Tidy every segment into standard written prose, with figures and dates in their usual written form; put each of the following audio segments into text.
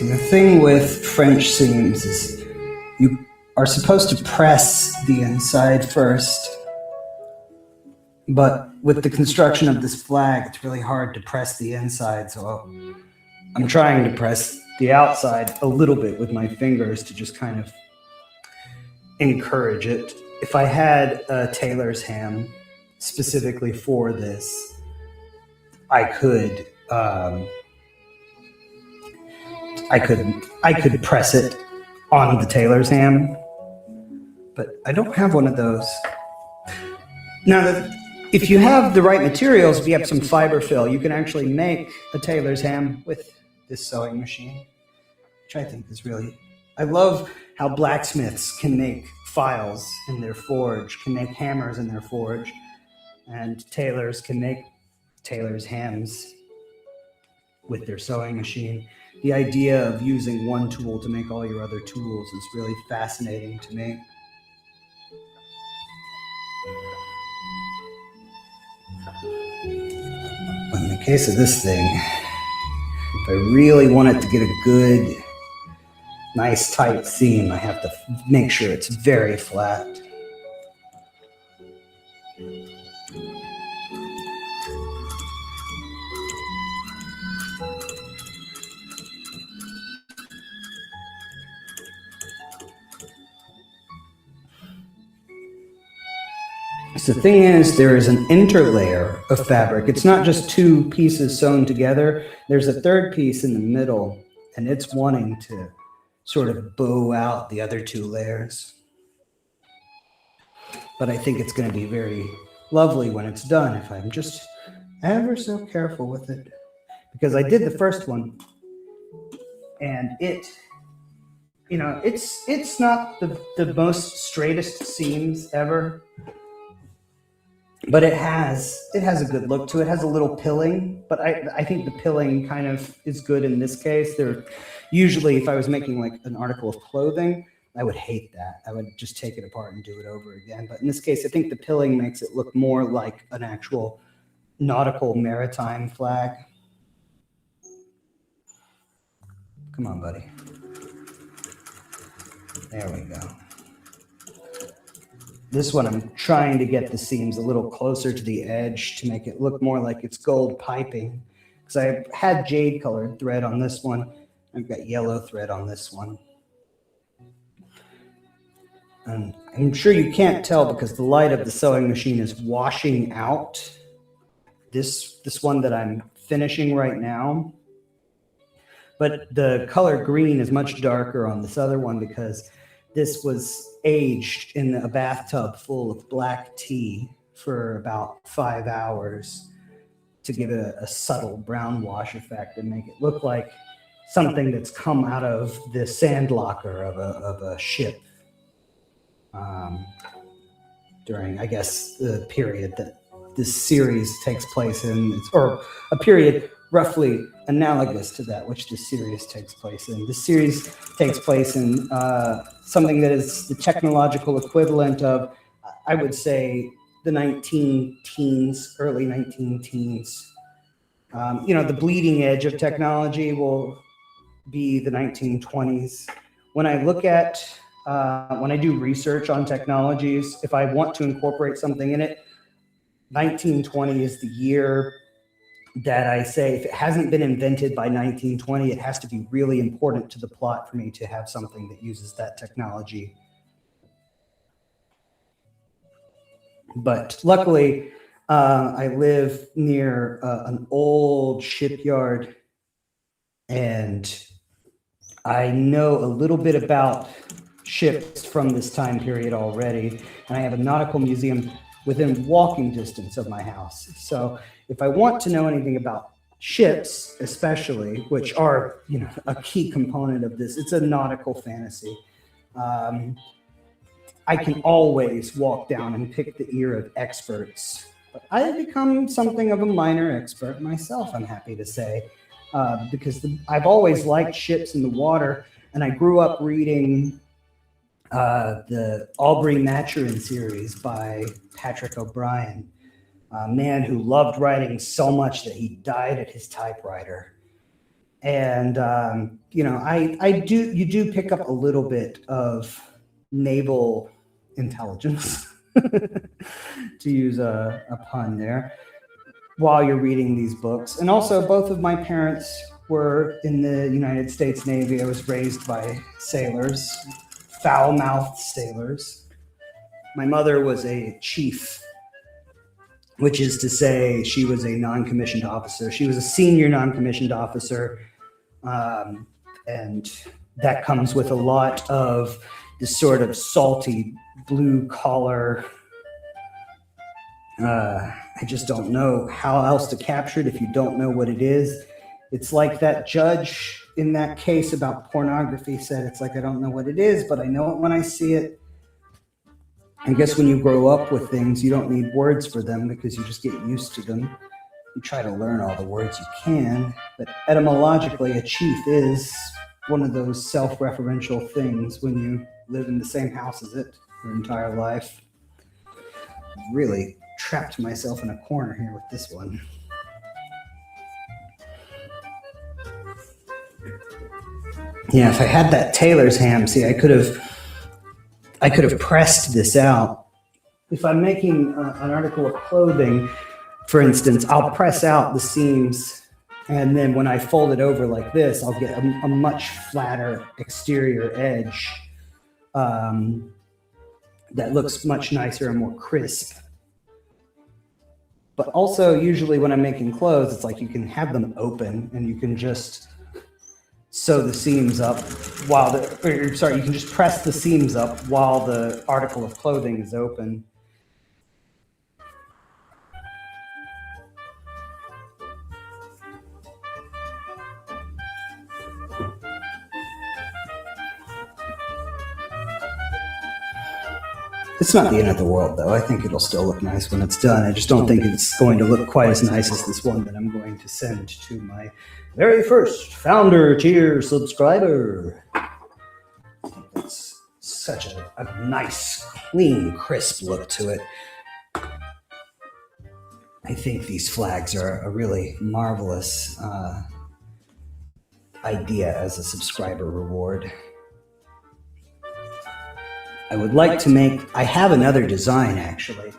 See, the thing with French seams is you are supposed to press the inside first, but with the construction of this flag, it's really hard to press the inside, so I'm trying to press the outside a little bit with my fingers to just kind of encourage it. If I had a tailor's ham specifically for this, I could press it on the tailor's ham, but I don't have one of those. Now, if you have the right materials, if you have some fiber fill, you can actually make a tailor's ham with this sewing machine, which I think is really, I love how blacksmiths can make files in their forge, can make hammers in their forge, and tailors can make tailor's hams with their sewing machine. The idea of using one tool to make all your other tools is really fascinating to me. But in the case of this thing, if I really want it to get a good, nice tight seam, I have to make sure it's very flat. So the thing is, there is an interlayer of fabric. It's not just two pieces sewn together. There's a third piece in the middle, and it's wanting to sort of bow out the other two layers. But I think it's going to be very lovely when it's done if I'm just ever so careful with it. Because I did the first one, and it, you know, it's not the most straightest seams ever. But it has a good look to it. It has a little pilling, but I think the pilling kind of is good in this case. There, usually if I was making like an article of clothing, I would hate that. I would just take it apart and do it over again. But in this case, I think the pilling makes it look more like an actual nautical maritime flag. Come on, buddy. There we go. This one, I'm trying to get the seams a little closer to the edge to make it look more like it's gold piping. Because I had jade colored thread on this one. I've got yellow thread on this one. And I'm sure you can't tell because the light of the sewing machine is washing out this one that I'm finishing right now. But the color green is much darker on this other one because this was aged in a bathtub full of black tea for about 5 hours to give it a subtle brown wash effect and make it look like something that's come out of the sand locker of a ship during, I guess, the period that this series takes place in, or a period roughly analogous to that which this series takes place in. This series takes place in something that is the technological equivalent of, I would say, the 19-teens, early 19-teens. The bleeding edge of technology will be the 1920s. When I look at, when I do research on technologies, if I want to incorporate something in it, 1920 is the year that I say, if it hasn't been invented by 1920, it has to be really important to the plot for me to have something that uses that technology. But luckily, I live near an old shipyard, and I know a little bit about ships from this time period already, and I have a nautical museum within walking distance of my house. So if I want to know anything about ships, especially, which are, a key component of this, it's a nautical fantasy. I can always walk down and pick the ear of experts. But I have become something of a minor expert myself, I'm happy to say, because I've always liked ships in the water, and I grew up reading the Aubrey Maturin series by Patrick O'Brian, a man who loved writing so much that he died at his typewriter. And you do pick up a little bit of naval intelligence, to use a pun there, while you're reading these books. And also, both of my parents were in the United States Navy. I was raised by sailors, foul-mouthed sailors. My mother was a chief, which is to say she was a non-commissioned officer. She was a senior non-commissioned officer, and that comes with a lot of this sort of salty blue-collar, I just don't know how else to capture it if you don't know what it is. It's like that judge in that case about pornography said, it's like, I don't know what it is, but I know it when I see it. I guess when you grow up with things, you don't need words for them because you just get used to them. You try to learn all the words you can, but etymologically, a chief is one of those self-referential things when you live in the same house as it your entire life. Really trapped myself in a corner here with this one. Yeah, if I had that tailor's ham, see, I could have pressed this out. If I'm making an article of clothing, for instance, I'll press out the seams, and then when I fold it over like this, I'll get a much flatter exterior edge that looks much nicer and more crisp. But also, usually when I'm making clothes, it's like you can have them open and you can just sew the seams up you can just press the seams up while the article of clothing is open. It's not the end of the world, though. I think it'll still look nice when it's done. I just don't think it's going to look quite as nice as this one that I'm going to send to my very first founder tier subscriber. I think that's such a nice, clean, crisp look to it. I think these flags are a really marvelous idea as a subscriber reward. I would like to make, I have another design actually,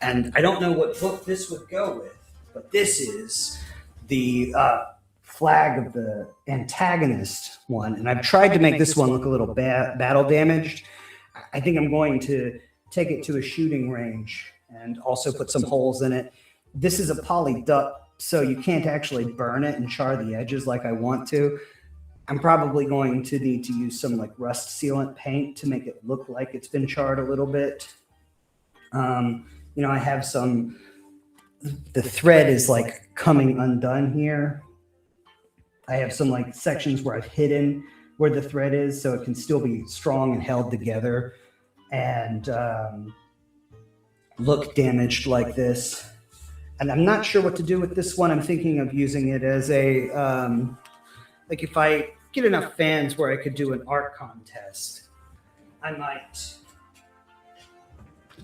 and I don't know what book this would go with, but this is the flag of the antagonist one, and I've tried to make this one look a little battle damaged. I think I'm going to take it to a shooting range and also put some holes in it. This is a poly duck, so you can't actually burn it and char the edges like I want to. I'm probably going to need to use some like rust sealant paint to make it look like it's been charred a little bit. I have the thread is like coming undone here. I have some like sections where I've hidden where the thread is so it can still be strong and held together and look damaged like this. And I'm not sure what to do with this one. I'm thinking of using it as a, like if I get enough fans where I could do an art contest, I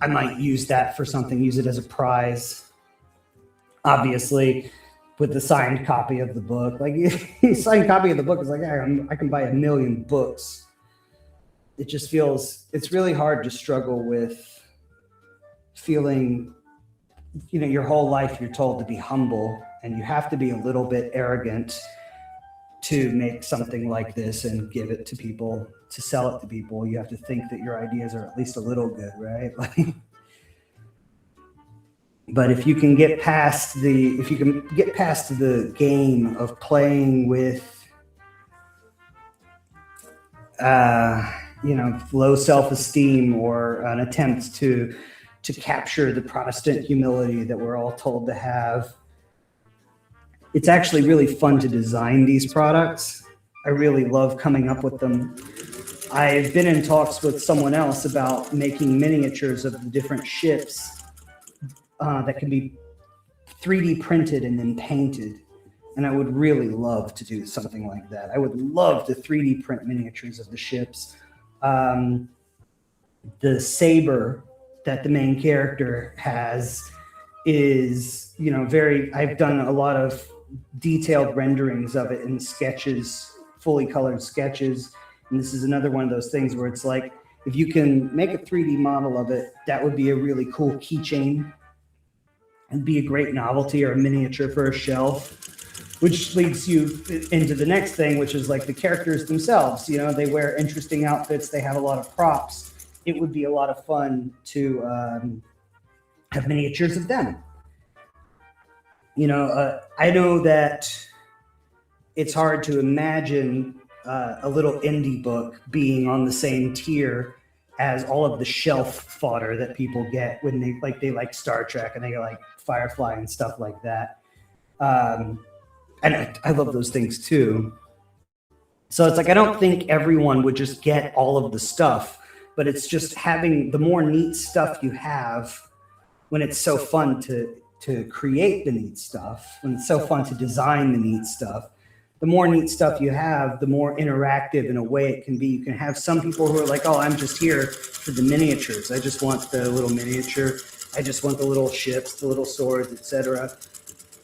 might use that for something, use it as a prize. Obviously, with the signed copy of the book. Like, signed copy of the book is like, I can buy 1 million books. It just feels, it's really hard to struggle with feeling, your whole life you're told to be humble, and you have to be a little bit arrogant to make something like this and give it to people, to sell it to people. You have to think that your ideas are at least a little good, right? But if you can get past the game of playing with, low self-esteem or an attempt to capture the Protestant humility that we're all told to have, it's actually really fun to design these products. I really love coming up with them. I've been in talks with someone else about making miniatures of the different ships that can be 3D printed and then painted. And I would really love to do something like that. I would love to 3D print miniatures of the ships. The saber that the main character has is, I've done a lot of detailed renderings of it in sketches, fully colored sketches. And this is another one of those things where it's like, if you can make a 3D model of it, that would be a really cool keychain and be a great novelty or a miniature for a shelf, which leads you into the next thing, which is like the characters themselves. You know, they wear interesting outfits. They have a lot of props. It would be a lot of fun to have miniatures of them. You know, I know that it's hard to imagine a little indie book being on the same tier as all of the shelf fodder that people get when they like Star Trek and they like Firefly and stuff like that. And I love those things too. So it's like, I don't think everyone would just get all of the stuff, but it's just having the more neat stuff you have when it's so fun to create the neat stuff, when it's so fun to design the neat stuff. The more neat stuff you have, the more interactive in a way it can be. You can have some people who are like, oh, I'm just here for the miniatures. I just want the little miniature. I just want the little ships, the little swords, etc.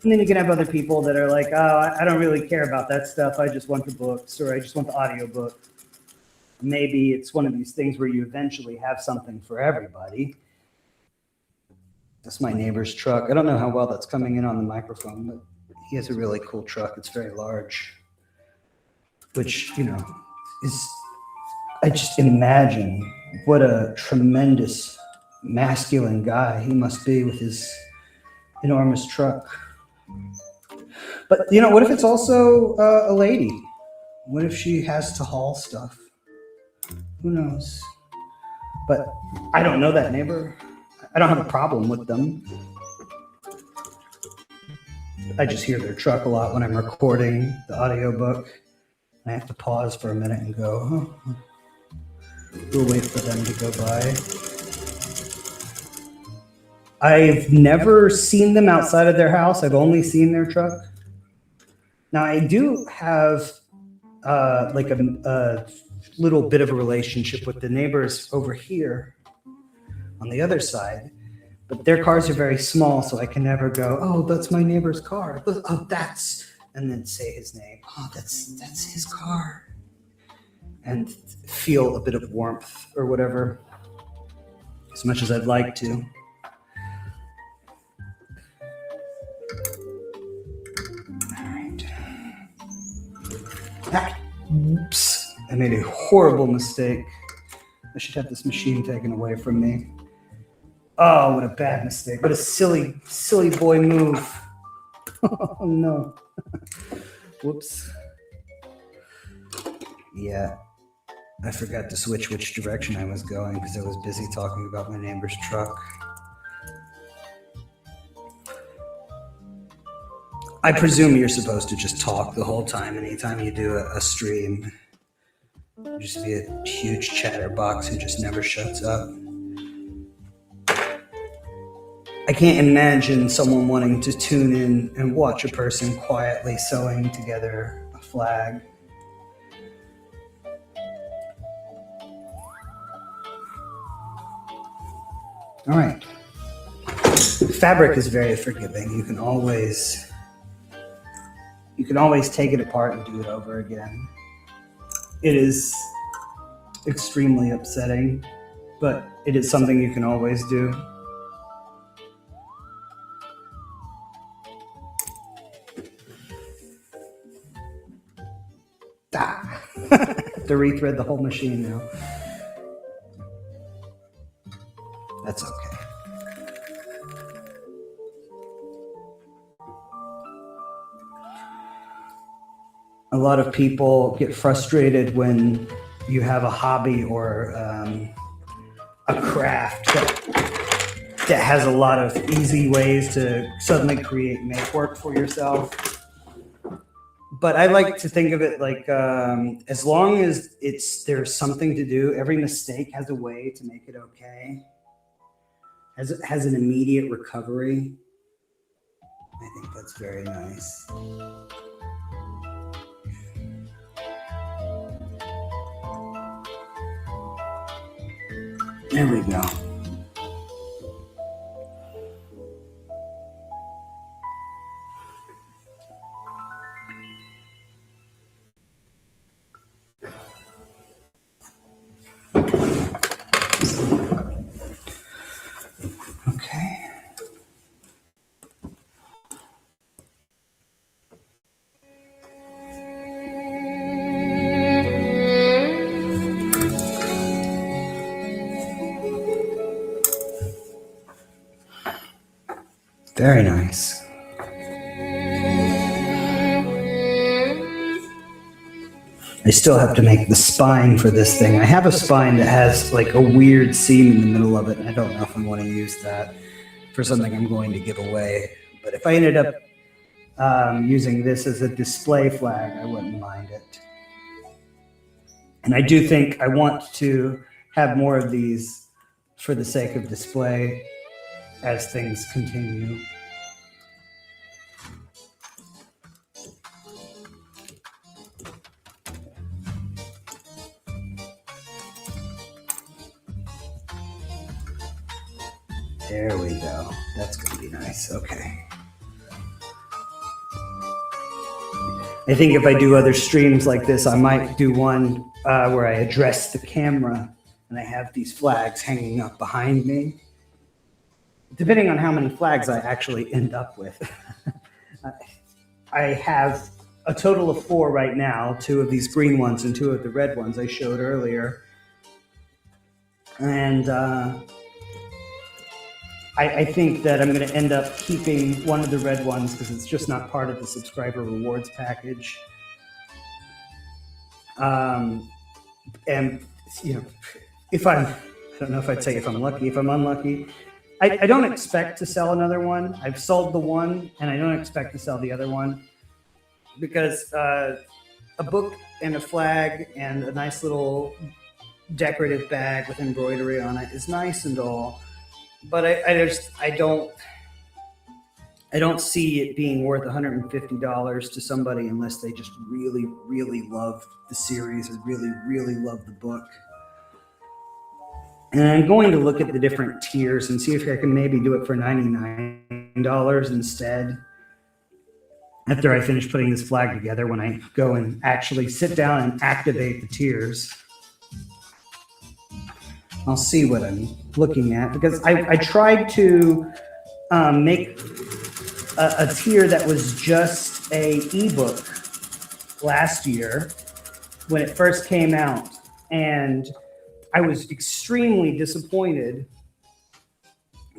And then you can have other people that are like, oh, I don't really care about that stuff. I just want the books, or I just want the audiobook. Maybe it's one of these things where you eventually have something for everybody. That's my neighbor's truck. I don't know how well that's coming in on the microphone, but he has a really cool truck. It's very large, which, you know, I just imagine what a tremendous masculine guy he must be with his enormous truck. But, you know, what if it's also a lady? What if she has to haul stuff? Who knows? But I don't know that neighbor. I don't have a problem with them. I just hear their truck a lot when I'm recording the audiobook. I have to pause for a minute and go, oh, we'll wait for them to go by. I've never seen them outside of their house. I've only seen their truck. Now, I do have like a little bit of a relationship with the neighbors over here on the other side. But their cars are very small, so I can never go, oh, that's my neighbor's car. Oh, and then say his name. Oh, that's his car. And feel a bit of warmth or whatever, as much as I'd like to. All right. Oops. I made a horrible mistake. I should have this machine taken away from me. Oh, what a bad mistake. What a silly, silly boy move. Oh, no. Whoops. Yeah. I forgot to switch which direction I was going because I was busy talking about my neighbor's truck. I presume you're supposed to just talk the whole time anytime you do a stream. Just be a huge chatterbox who just never shuts up. I can't imagine someone wanting to tune in and watch a person quietly sewing together a flag. All right. Fabric is very forgiving. You can always take it apart and do it over again. It is extremely upsetting, but it is something you can always do. To rethread the whole machine now. That's okay. A lot of people get frustrated when you have a hobby or a craft that has a lot of easy ways to suddenly make work for yourself. But I like to think of it like as long as there's something to do, every mistake has a way to make it okay. Has an immediate recovery. I think that's very nice. There we go. Very nice. I still have to make the spine for this thing. I have a spine that has like a weird seam in the middle of it, and I don't know if I want to use that for something I'm going to give away. But if I ended up using this as a display flag, I wouldn't mind it. And I do think I want to have more of these for the sake of display as things continue. There we go. That's going to be nice. Okay. I think if I do other streams like this, I might do one where I address the camera and I have these flags hanging up behind me. Depending on how many flags I actually end up with. I have a total of 4 right now, 2 of these green ones and 2 of the red ones I showed earlier. And I think that I'm going to end up keeping one of the red ones because it's just not part of the subscriber rewards package. And, you know, I don't know if I'd say if I'm lucky, if I'm unlucky, I don't expect to sell another one. I've sold the one and I don't expect to sell the other one because a book and a flag and a nice little decorative bag with embroidery on it is nice and all. But I don't see it being worth $150 to somebody unless they just really, really love the series or really, really love the book. And I'm going to look at the different tiers and see if I can maybe do it for $99 instead. After I finish putting this flag together, when I go and actually sit down and activate the tiers. I'll see what I'm looking at because I tried to make a tier that was just a ebook last year when it first came out, and I was extremely disappointed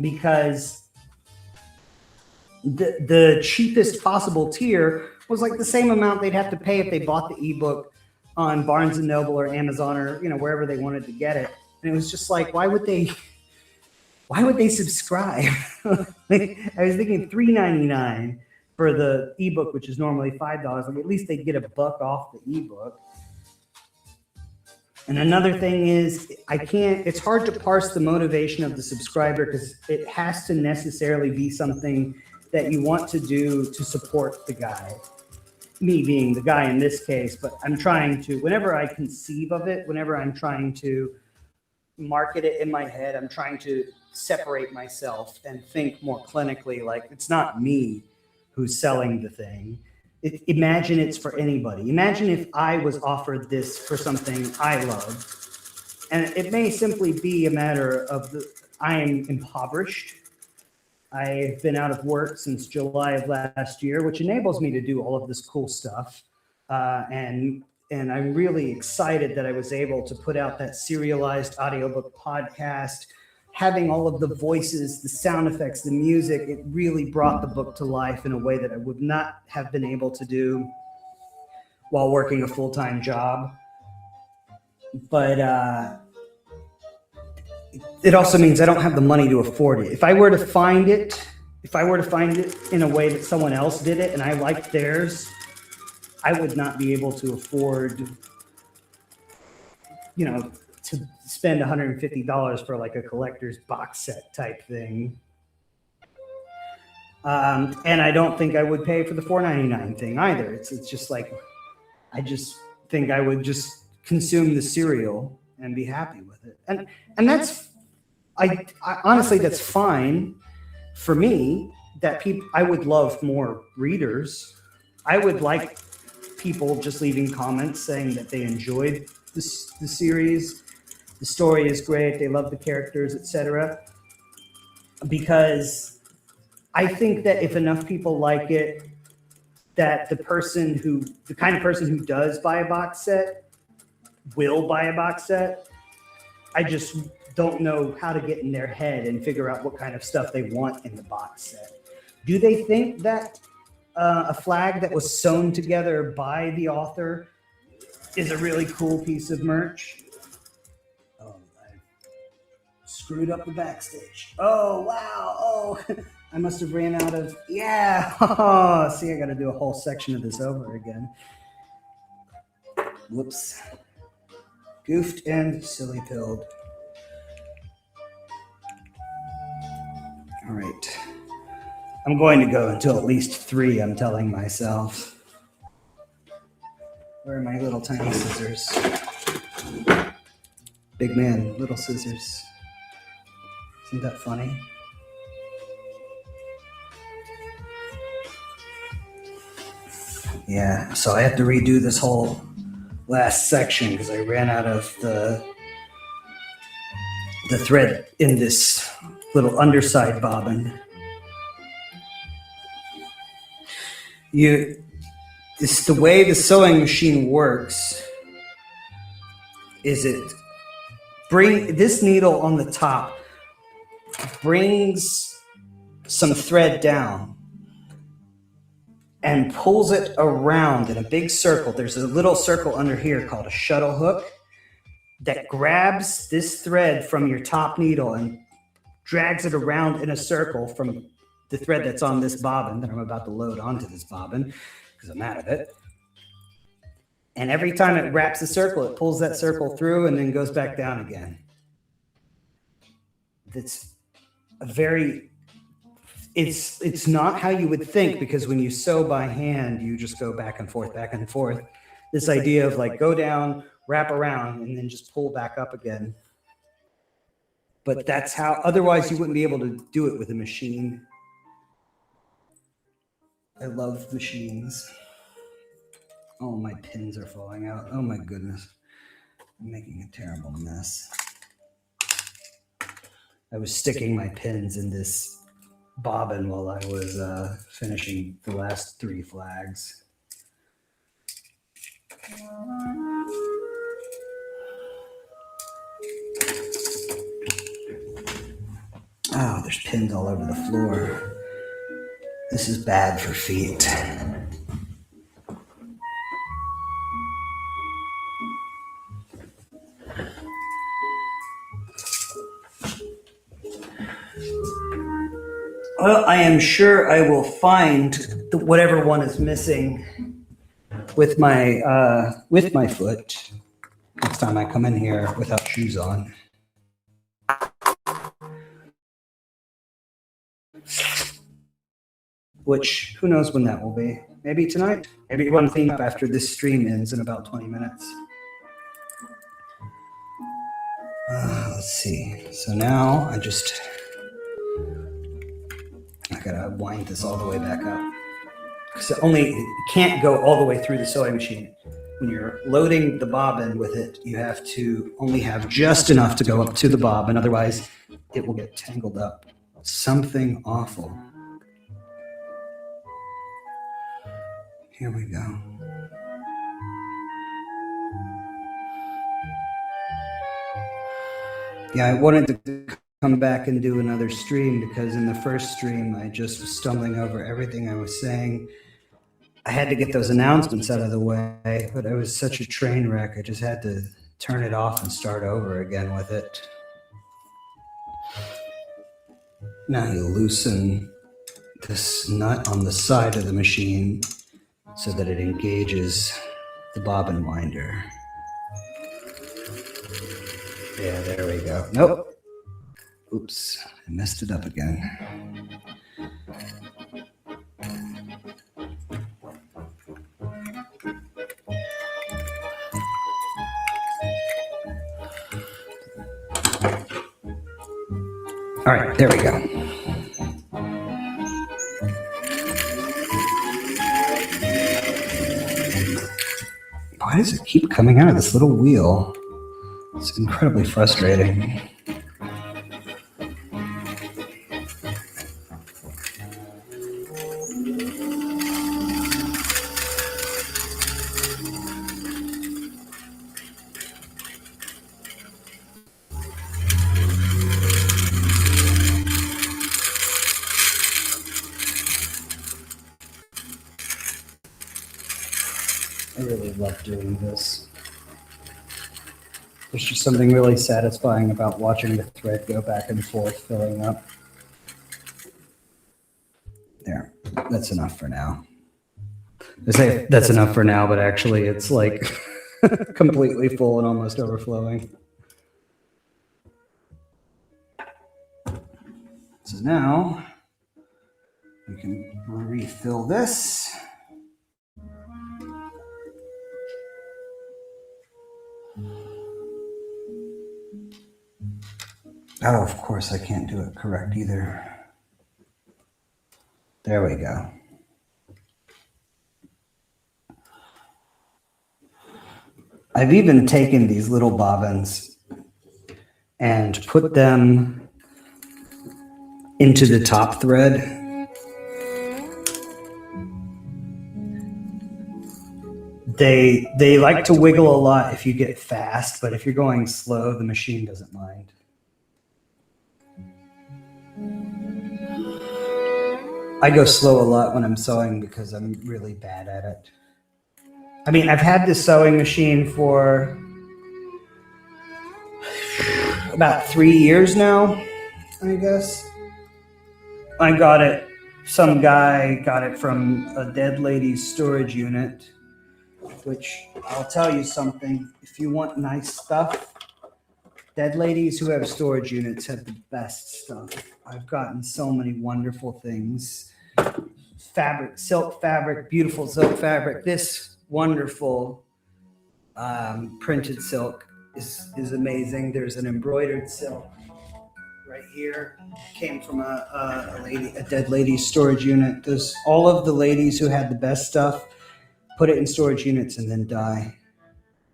because the cheapest possible tier was like the same amount they'd have to pay if they bought the ebook on Barnes & Noble or Amazon or wherever they wanted to get it. And it was just like, why would they subscribe? I was thinking $3.99 for the ebook, which is normally $5. Like at least they'd get $1 off the ebook. And another thing is it's hard to parse the motivation of the subscriber because it has to necessarily be something that you want to do to support the guy. Me being the guy in this case, but I'm trying to, whenever I conceive of it, whenever I'm trying to market it in my head, I'm trying to separate myself and think more clinically, like it's not me who's selling the thing. Imagine it's for anybody. Imagine if I was offered this for something I love, and it may simply be a matter of I am impoverished. I've been out of work since July of last year, which enables me to do all of this cool stuff. And I'm really excited that I was able to put out that serialized audiobook podcast, having all of the voices, the sound effects, the music. It really brought the book to life in a way that I would not have been able to do while working a full-time job. But it also means I don't have the money to afford it. If I were to find it in a way that someone else did it and I liked theirs, I would not be able to afford, to spend $150 for like a collector's box set type thing. And I don't think I would pay for the $4.99 thing either. It's just like, I just think I would just consume the cereal and be happy with it. And that's, I honestly, that's fine for me. I would love more readers. I would like people just leaving comments saying that they enjoyed the series, the story is great, they love the characters, etc. Because I think that if enough people like it, that the kind of person who does buy a box set will buy a box set. I just don't know how to get in their head and figure out what kind of stuff they want in the box set. Do they think that a flag that was sewn together by the author is a really cool piece of merch? Oh, I screwed up the backstage. Oh, wow. Oh, I must have ran out of, yeah. Oh, see, I got to do a whole section of this over again. Whoops. Goofed and silly pilled. All right. I'm going to go until at least 3, I'm telling myself. Where are my little tiny scissors? Big man, little scissors. Isn't that funny? Yeah, so I have to redo this whole last section because I ran out of the thread in this little underside bobbin. It's the way the sewing machine works is this needle on the top brings some thread down and pulls it around in a big circle. There's a little circle under here called a shuttle hook that grabs this thread from your top needle and drags it around in a circle from the thread that's on this bobbin that I'm about to load onto this bobbin because I'm out of it. And every time it wraps a circle, it pulls that circle through and then goes back down again. It's not how you would think, because when you sew by hand, you just go back and forth, back and forth. This idea of like go down, wrap around, and then just pull back up again. But that's how, otherwise you wouldn't be able to do it with a machine. I love machines. Oh, my pins are falling out. Oh my goodness. I'm making a terrible mess. I was sticking my pins in this bobbin while I was finishing the last 3 flags. Oh, there's pins all over the floor. This is bad for feet. Well, I am sure I will find whatever one is missing with my foot next time I come in here without shoes on. Which, who knows when that will be? Maybe tonight? Maybe one clean up after this stream ends in about 20 minutes. Let's see. So now I gotta wind this all the way back up. Because it can't go all the way through the sewing machine. When you're loading the bobbin with it, you have to only have just enough to go up to the bobbin, otherwise it will get tangled up. Something awful. Here we go. Yeah, I wanted to come back and do another stream because in the first stream I just was stumbling over everything I was saying. I had to get those announcements out of the way, but it was such a train wreck. I just had to turn it off and start over again with it. Now you loosen this nut on the side of the machine so that it engages the bobbin winder. Yeah, there we go. Nope. Oops, I messed it up again. All right, there we go. Why does it keep coming out of this little wheel? It's incredibly frustrating. love doing this. There's just something really satisfying about watching the thread go back and forth, filling up. There, that's enough for now. I say that's enough for now, but actually it's like completely full and almost overflowing. So now we can refill this. Oh, of course, I can't do it correct either. There we go. I've even taken these little bobbins and put them into the top thread. They like to wiggle a lot if you get fast, but if you're going slow, the machine doesn't mind. I go slow a lot when I'm sewing because I'm really bad at it. I mean, I've had this sewing machine for about 3 years now, I guess. I got it, some guy got it from a dead lady's storage unit, which I'll tell you something, if you want nice stuff, dead ladies who have storage units have the best stuff. I've gotten so many wonderful things. Fabric, silk fabric, beautiful silk fabric. This wonderful printed silk is amazing. There's an embroidered silk right here. Came from a dead lady's storage unit. There's all of the ladies who had the best stuff put it in storage units and then die.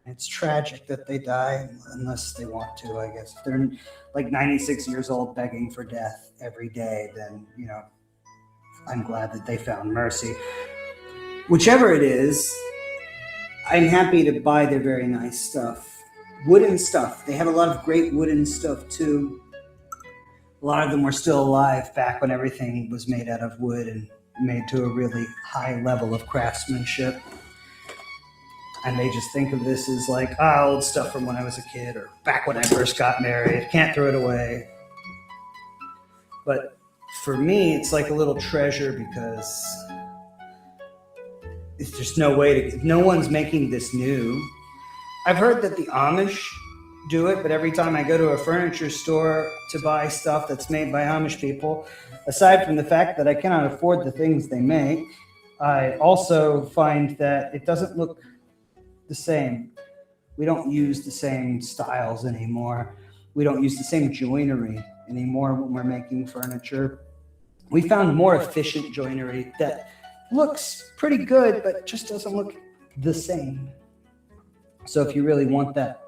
It's tragic that they die unless they want to, I guess. If they're like 96 years old begging for death every day, then, you know, I'm glad that they found mercy. Whichever it is, I'm happy to buy their very nice stuff. Wooden stuff. They have a lot of great wooden stuff too. A lot of them were still alive back when everything was made out of wood and made to a really high level of craftsmanship. And they just think of this as like, old stuff from when I was a kid or back when I first got married. Can't throw it away. But for me, it's like a little treasure because it's just no one's making this new. I've heard that the Amish do it, but every time I go to a furniture store to buy stuff that's made by Amish people, aside from the fact that I cannot afford the things they make, I also find that it doesn't look the same. We don't use the same styles anymore. We don't use the same joinery anymore when we're making furniture. We found more efficient joinery that looks pretty good, but just doesn't look the same. So if you really want that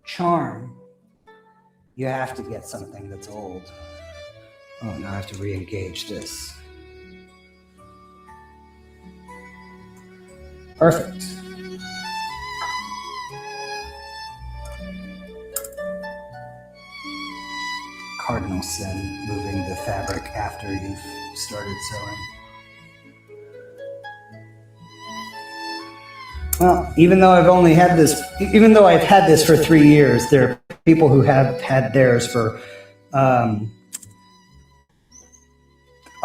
charm, you have to get something that's old. Oh, now I have to re-engage this. Perfect. Cardinal sin, moving the fabric after you've started sewing. Well, even though I've had this for 3 years, there are people who have had theirs for a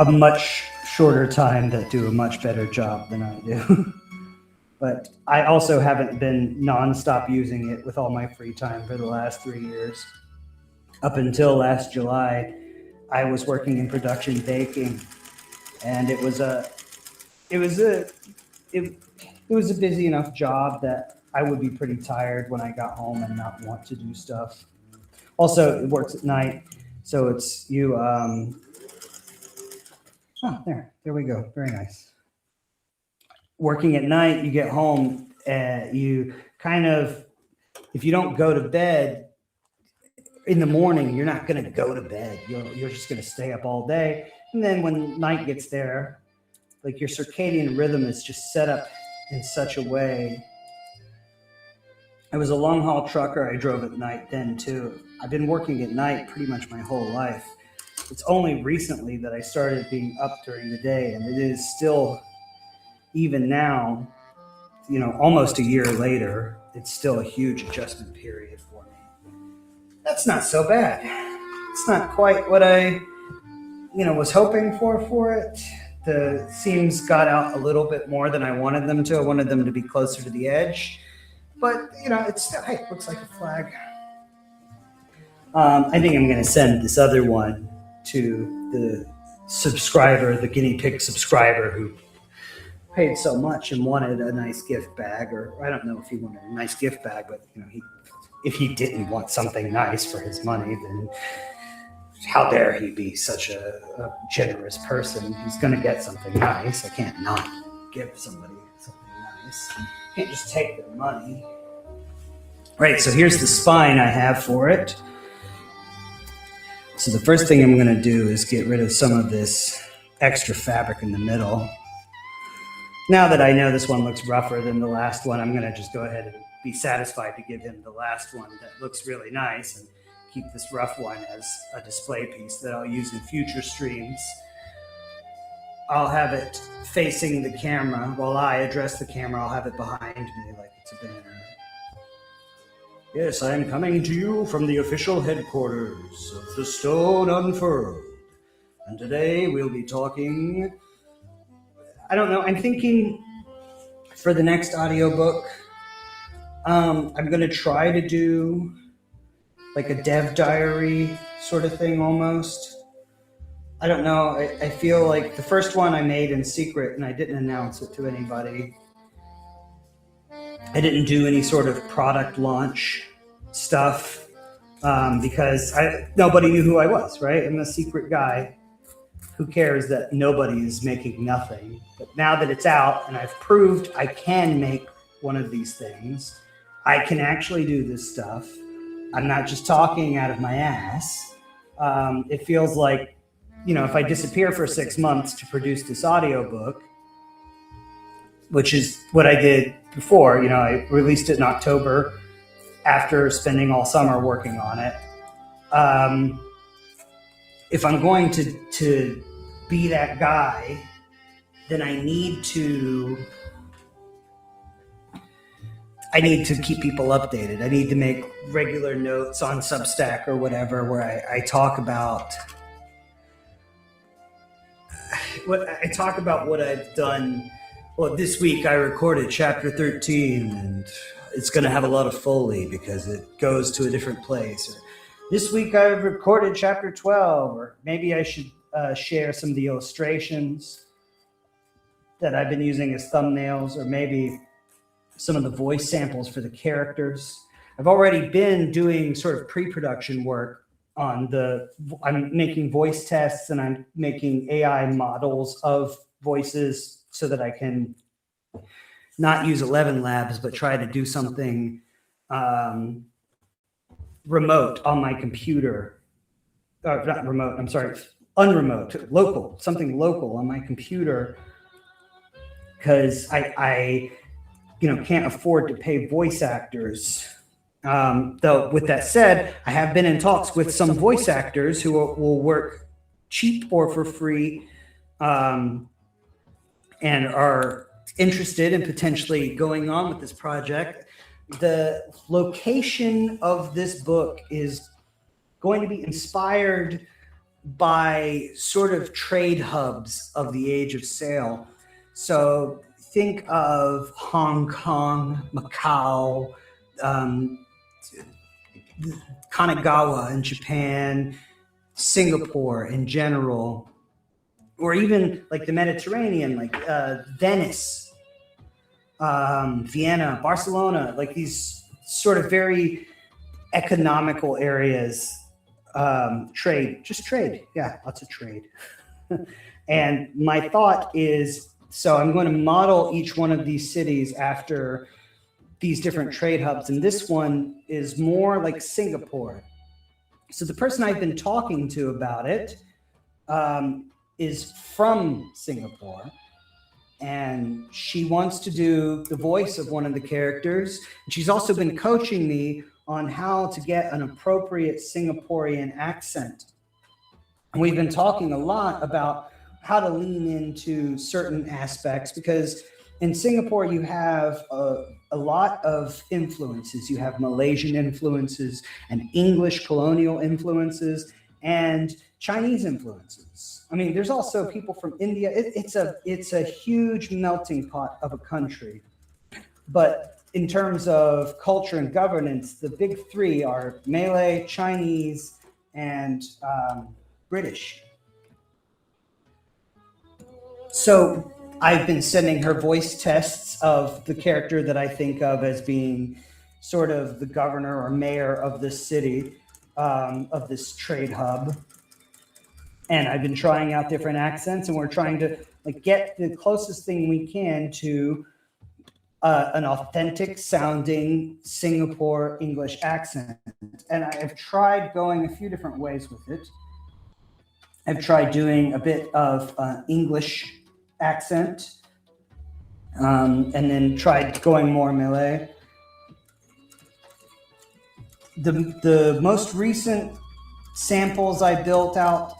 much shorter time that do a much better job than I do. But I also haven't been nonstop using it with all my free time for the last 3 years. Up until last July, I was working in production baking, and it was a busy enough job that I would be pretty tired when I got home and not want to do stuff. Also, it works at night, so it's you. There we go. Very nice. Working at night, you get home, you kind of, if you don't go to bed in the morning, you're not going to go to bed. You're just going to stay up all day. And then when night gets there, like your circadian rhythm is just set up in such a way. I was a long haul trucker. I drove at night then too. I've been working at night pretty much my whole life. It's only recently that I started being up during the day, and it is still, even now, almost a year later, it's still a huge adjustment period for me. That's not so bad. It's not quite what I, was hoping for it. The seams got out a little bit more than I wanted them to. I wanted them to be closer to the edge, but it's still, hey, it looks like a flag. I think I'm going to send this other one to the subscriber, the guinea pig subscriber who paid so much and wanted a nice gift bag, or I don't know if he wanted a nice gift bag, but if he didn't want something nice for his money, then how dare he be such a generous person? He's going to get something nice. I can't not give somebody something nice. I can't just take their money. Right, so here's the spine I have for it. So the first thing I'm going to do is get rid of some of this extra fabric in the middle. Now that I know this one looks rougher than the last one, I'm going to just go ahead and be satisfied to give him the last one that looks really nice and keep this rough one as a display piece that I'll use in future streams. I'll have it facing the camera. While I address the camera, I'll have it behind me like it's a banner. Yes, I am coming to you from the official headquarters of the Stone Unfurled. And today we'll be talking, I don't know, I'm thinking for the next audiobook, I'm going to try to do like a dev diary sort of thing almost. I don't know. I feel like the first one I made in secret and I didn't announce it to anybody. I didn't do any sort of product launch stuff because nobody knew who I was, right? I'm a secret guy. Who cares that nobody is making nothing? But now that it's out and I've proved I can make one of these things, I can actually do this stuff. I'm not just talking out of my ass. It feels like, if I disappear for 6 months to produce this audiobook, which is what I did before, I released it in October after spending all summer working on it. If I'm going to be that guy, then I need to keep people updated. I need to make regular notes on Substack or whatever where I talk about what I've done. Well, this week I recorded chapter 13 and it's going to have a lot of Foley because it goes to a different place. Or this week I recorded chapter 12, or maybe I should share some of the illustrations that I've been using as thumbnails, or maybe some of the voice samples for the characters. I've already been doing sort of pre-production work on I'm making voice tests and I'm making AI models of voices so that I can not use 11 labs, but try to do something remote on my computer. Not remote, I'm sorry, unremote, local, something local on my computer, because I can't afford to pay voice actors. Though with that said, I have been in talks with some voice actors who will work cheap or for free, and are interested in potentially going on with this project. The location of this book is going to be inspired by sort of trade hubs of the age of sail. So think of Hong Kong, Macau, Kanagawa in Japan, Singapore in general, or even like the Mediterranean, like Venice, Vienna, Barcelona, like these sort of very economical areas. Trade, yeah, lots of trade. And my thought is, so I'm going to model each one of these cities after these different trade hubs, and this one is more like Singapore. So the person I've been talking to about it is from Singapore, and she wants to do the voice of one of the characters. And she's also been coaching me on how to get an appropriate Singaporean accent. And we've been talking a lot about how to lean into certain aspects, because in Singapore, you have a lot of influences. You have Malaysian influences and English colonial influences and Chinese influences. I mean, there's also people from India. It's a huge melting pot of a country. But in terms of culture and governance, the big three are Malay, Chinese, and British. So I've been sending her voice tests of the character that I think of as being sort of the governor or mayor of this city, of this trade hub. And I've been trying out different accents, and we're trying to get the closest thing we can to an authentic sounding Singapore English accent. And I've tried going a few different ways with it. I've tried doing a bit of English accent, and then tried going more Malay. The most recent samples I built out,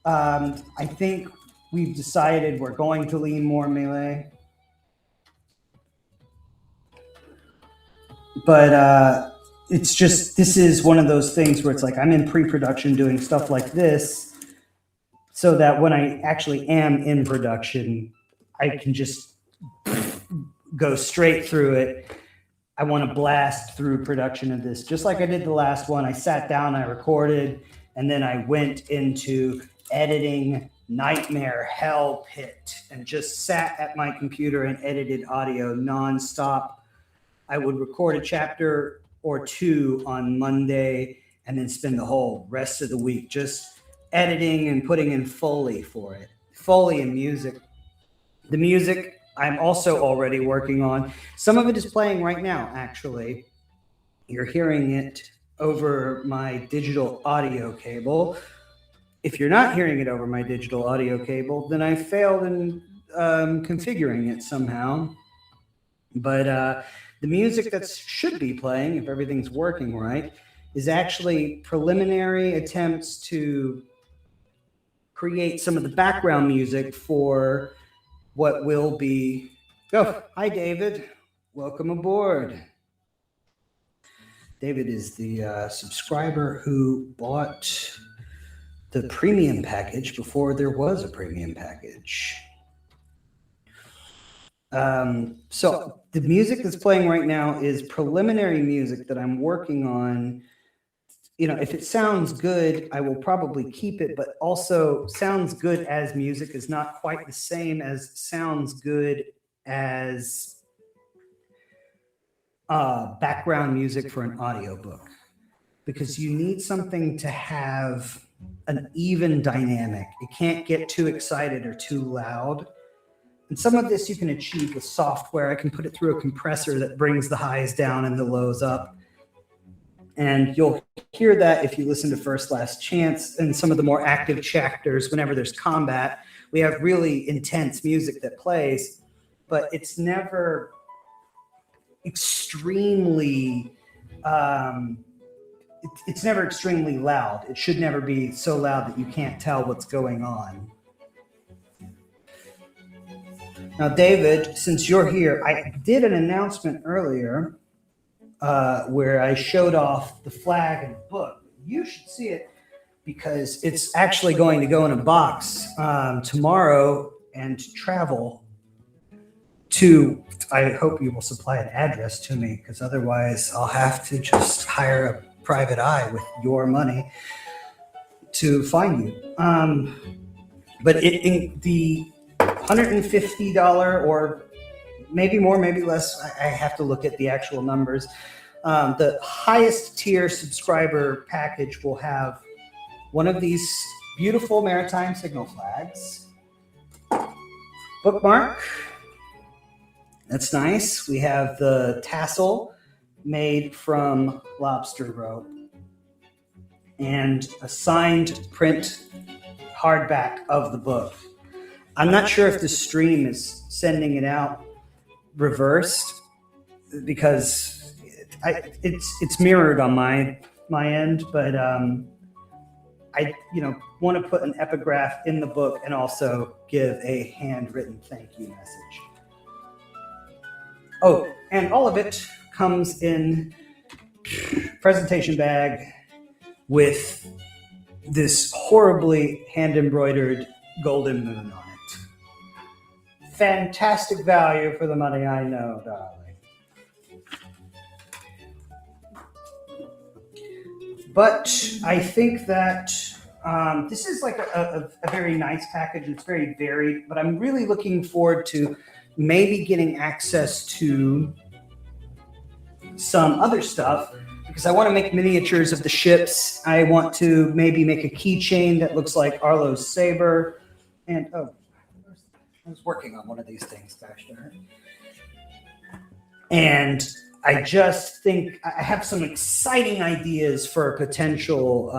I think we've decided we're going to lean more Malay. But it's just, this is one of those things where it's like I'm in pre-production doing stuff like this so that when I actually am in production, I can just go straight through it. I want to blast through production of this, just like I did the last one. I sat down, I recorded, and then I went into editing nightmare hell pit and just sat at my computer and edited audio nonstop. I would record a chapter or two on Monday and then spend the whole rest of the week just editing and putting in Foley for it. Foley and music. The music I'm also already working on. Some of it is playing right now, actually. You're hearing it over my digital audio cable. If you're not hearing it over my digital audio cable, then I failed in configuring it somehow. But the music that should be playing, if everything's working right, is actually preliminary attempts to create some of the background music for what will be. Oh, hi, David. Welcome aboard. David is the subscriber who bought the premium package before there was a premium package. So the music that's playing right now is preliminary music that I'm working on. You know, if it sounds good, I will probably keep it, but also sounds good as music is not quite the same as sounds good as background music for an audiobook, because you need something to have an even dynamic. It can't get too excited or too loud. And some of this you can achieve with software. I can put it through a compressor that brings the highs down and the lows up. And you'll hear that if you listen to First Last Chance and some of the more active chapters. Whenever there's combat, we have really intense music that plays, but it's never extremely, it's never extremely loud. It should never be so loud that you can't tell what's going on. Now, David, since you're here, I did an announcement earlier where I showed off the flag and the book. You should see it because it's actually going to go in a box tomorrow and travel to, I hope you will supply an address to me, because otherwise I'll have to just hire a private eye with your money to find you. But the $150 or maybe more, maybe less, I have to look at the actual numbers. The highest tier subscriber package will have one of these beautiful maritime signal flags. Bookmark. That's nice. We have the tassel made from lobster rope and a signed print hardback of the book. I'm not sure if the stream is sending it out reversed because it's mirrored on my end, but I want to put an epigraph in the book and also give a handwritten thank you message. Oh, and all of it comes in presentation bag with this horribly hand-embroidered golden moon on it. Fantastic value for the money, I know, darling. But I think that this is like a very nice package. It's very varied, but I'm really looking forward to maybe getting access to some other stuff, because I want to make miniatures of the ships. I want to maybe make a keychain that looks like Arlo's saber. And I was working on one of these things, gosh darn it. And I just think I have some exciting ideas for potential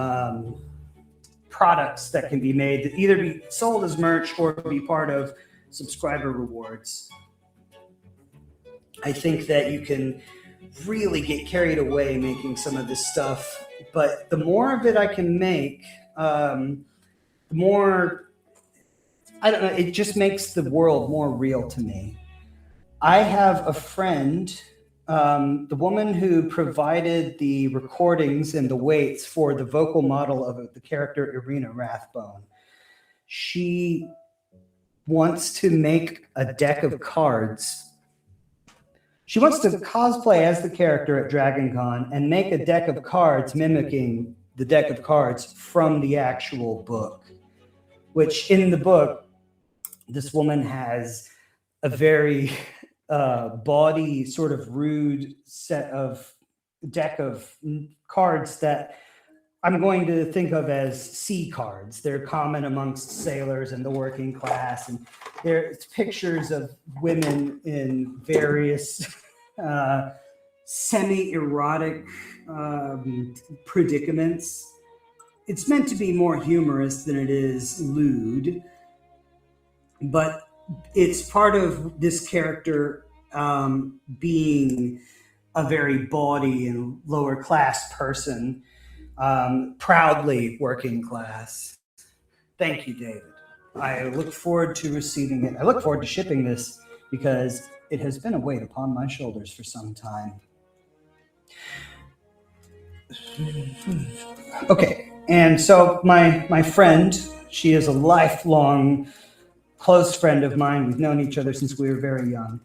products that can be made that either be sold as merch or be part of subscriber rewards. I think that you can really get carried away making some of this stuff, but the more of it I can make, the more, I don't know, it just makes the world more real to me. I have a friend, the woman who provided the recordings and the weights for the vocal model of the character Irina Rathbone. She wants to make a deck of cards. She wants to cosplay as the character at Dragon Con and make a deck of cards mimicking the deck of cards from the actual book, which in the book, this woman has a very bawdy, sort of rude deck of cards that I'm going to think of as sea cards. They're common amongst sailors and the working class, and there's pictures of women in various semi-erotic predicaments. It's meant to be more humorous than it is lewd, but it's part of this character being a very bawdy and lower class person, proudly working class. Thank you, David. I look forward to receiving it. I look forward to shipping this because it has been a weight upon my shoulders for some time. Okay, and so my friend, she is a lifelong close friend of mine. We've known each other since we were very young.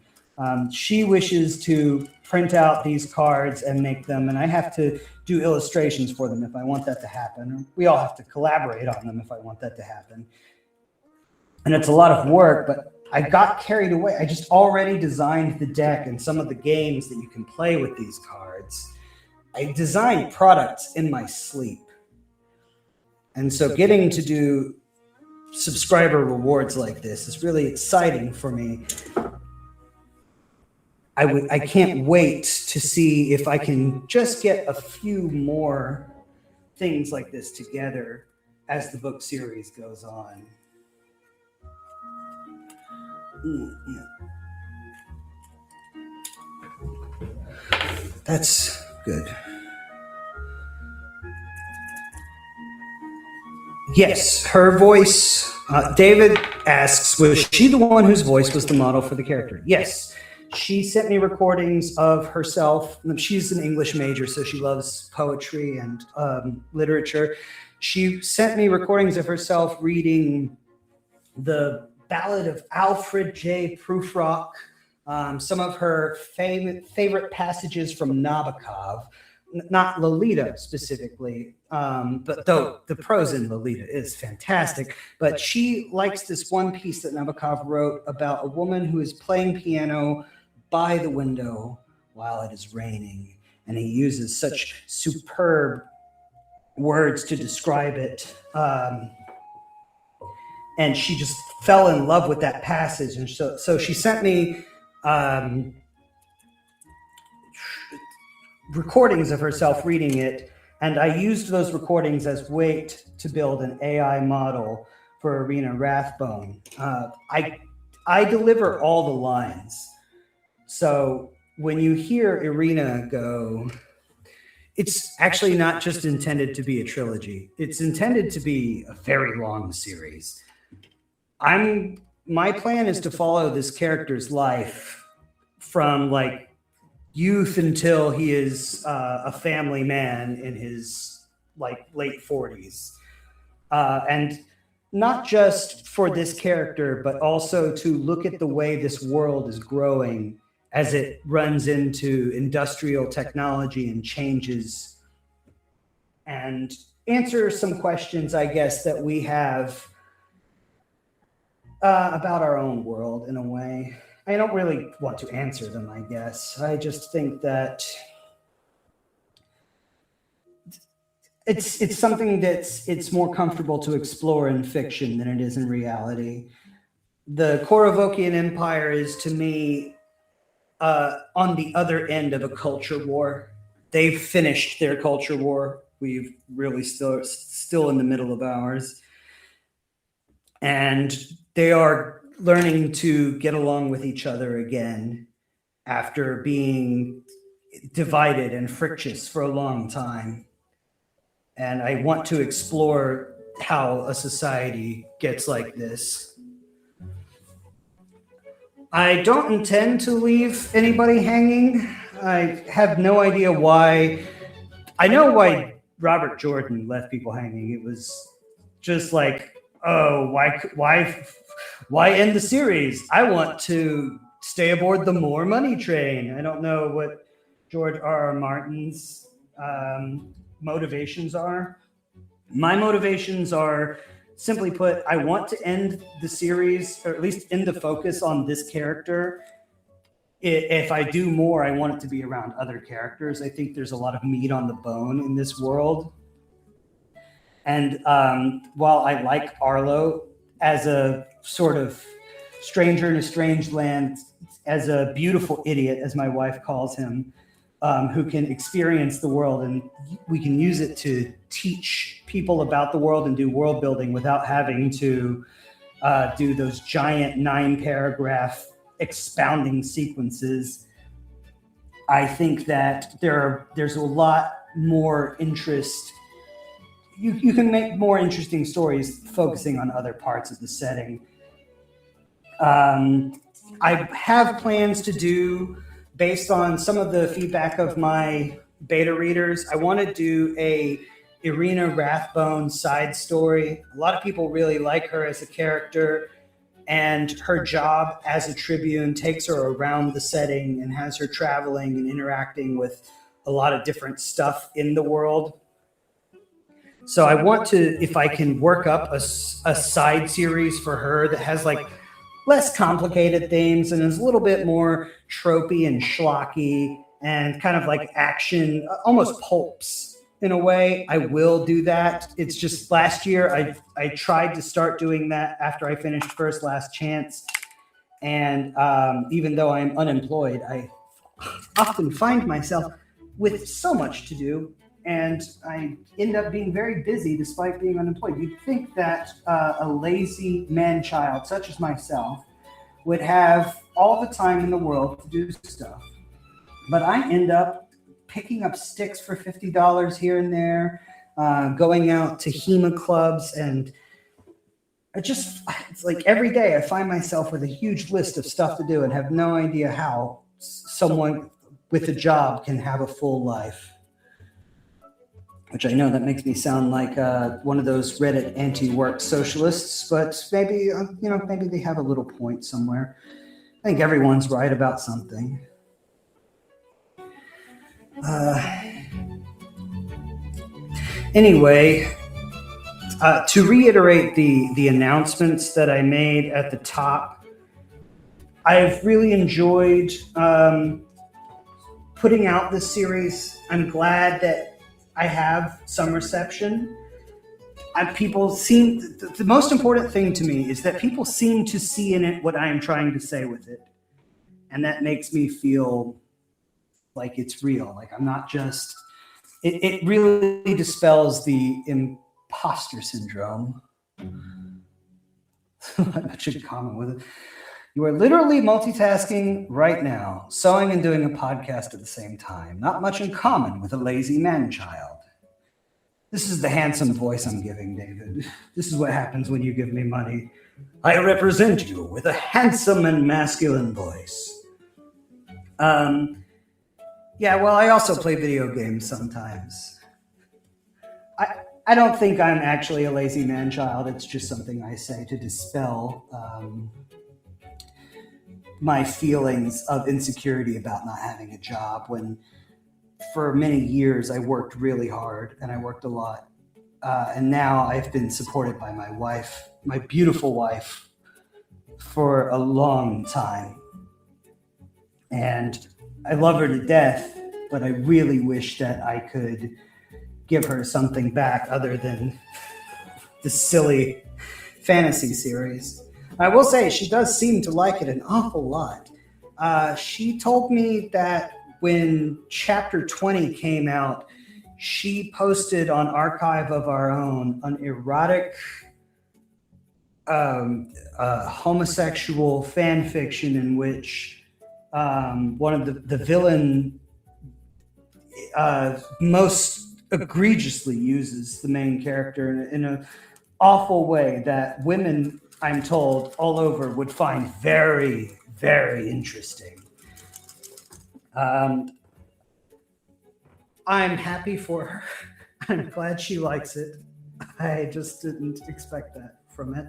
She wishes to print out these cards and make them, and I have to do illustrations for them if I want that to happen. We all have to collaborate on them if I want that to happen. And it's a lot of work, but I got carried away. I just already designed the deck and some of the games that you can play with these cards. I designed products in my sleep. And so getting to do subscriber rewards like this is really exciting for me. I can't wait to see if I can just get a few more things like this together as the book series goes on. Yeah. That's good. Yes, her voice. David asks, was she the one whose voice was the model for the character? Yes. She sent me recordings of herself. She's an English major, so she loves poetry and literature. She sent me recordings of herself reading the Ballad of Alfred J. Prufrock, some of her favorite passages from Nabokov, not Lolita specifically, but though the prose in Lolita is fantastic. But she likes this one piece that Nabokov wrote about a woman who is playing piano by the window while it is raining. And he uses such superb words to describe it. And she just fell in love with that passage. And so she sent me recordings of herself reading it. And I used those recordings as weight to build an AI model for Irina Rathbone. I deliver all the lines. So when you hear Irina go, it's actually not just intended to be a trilogy. It's intended to be a very long series. My plan is to follow this character's life from like youth until he is a family man in his like late 40s. And not just for this character, but also to look at the way this world is growing as it runs into industrial technology and changes, and answer some questions, I guess, that we have about our own world in a way. I don't really want to answer them, I guess. I just think that it's something it's more comfortable to explore in fiction than it is in reality. The Korovokian Empire is, to me, on the other end of a culture war. They've finished their culture war. We've really still in the middle of ours. And they are learning to get along with each other again after being divided and frictious for a long time. And I want to explore how a society gets like this. I don't intend to leave anybody hanging. I have no idea why. I know why Robert Jordan left people hanging. It was just like, oh, why end the series? I want to stay aboard the more money train. I don't know what George R.R. Martin's motivations are. My motivations are, simply put, I want to end the series, or at least end the focus on this character. If I do more, I want it to be around other characters. I think there's a lot of meat on the bone in this world. And while I like Arlo as a sort of stranger in a strange land, as a beautiful idiot, as my wife calls him, who can experience the world, and we can use it to teach people about the world and do world building without having to do those giant 9-paragraph expounding sequences. I think that there's a lot more interest. You can make more interesting stories focusing on other parts of the setting. I have plans to do, based on some of the feedback of my beta readers, I want to do a Irina Rathbone side story. A lot of people really like her as a character, and her job as a Tribune takes her around the setting and has her traveling and interacting with a lot of different stuff in the world. So I want to, if I can work up a side series for her that has like less complicated themes and is a little bit more tropey and schlocky and kind of like action, almost pulps in a way, I will do that. It's just last year I tried to start doing that after I finished First Last Chance. And even though I'm unemployed, I often find myself with so much to do, and I end up being very busy despite being unemployed. You'd think that a lazy man-child such as myself would have all the time in the world to do stuff. But I end up picking up sticks for $50 here and there, going out to HEMA clubs, and it's like every day I find myself with a huge list of stuff to do and have no idea how someone with a job can have a full life. Which I know that makes me sound like one of those Reddit anti-work socialists, but maybe maybe they have a little point somewhere. I think everyone's right about something. Anyway, to reiterate the announcements that I made at the top, I've really enjoyed putting out this series. I'm glad that I have some reception. People seem, the most important thing to me is that people seem to see in it what I am trying to say with it. And that makes me feel like it's real. Like I'm not just, it really dispels the imposter syndrome. Not much in common with it. You are literally multitasking right now, sewing and doing a podcast at the same time. Not much in common with a lazy man-child. This is the handsome voice I'm giving, David. This is what happens when you give me money. I represent you with a handsome and masculine voice. Yeah, well, I also play video games sometimes. I don't think I'm actually a lazy man child. It's just something I say to dispel my feelings of insecurity about not having a job when for many years I worked really hard and I worked a lot. And now I've been supported by my wife, my beautiful wife, for a long time. And I love her to death, but I really wish that I could give her something back other than this silly fantasy series. I will say she does seem to like it an awful lot. She told me that when chapter 20 came out, she posted on Archive of Our Own an erotic homosexual fan fiction in which one of the villain most egregiously uses the main character in an awful way that women, I'm told, all over would find very, very interesting. I'm happy for her. I'm glad she likes it. I just didn't expect that from it.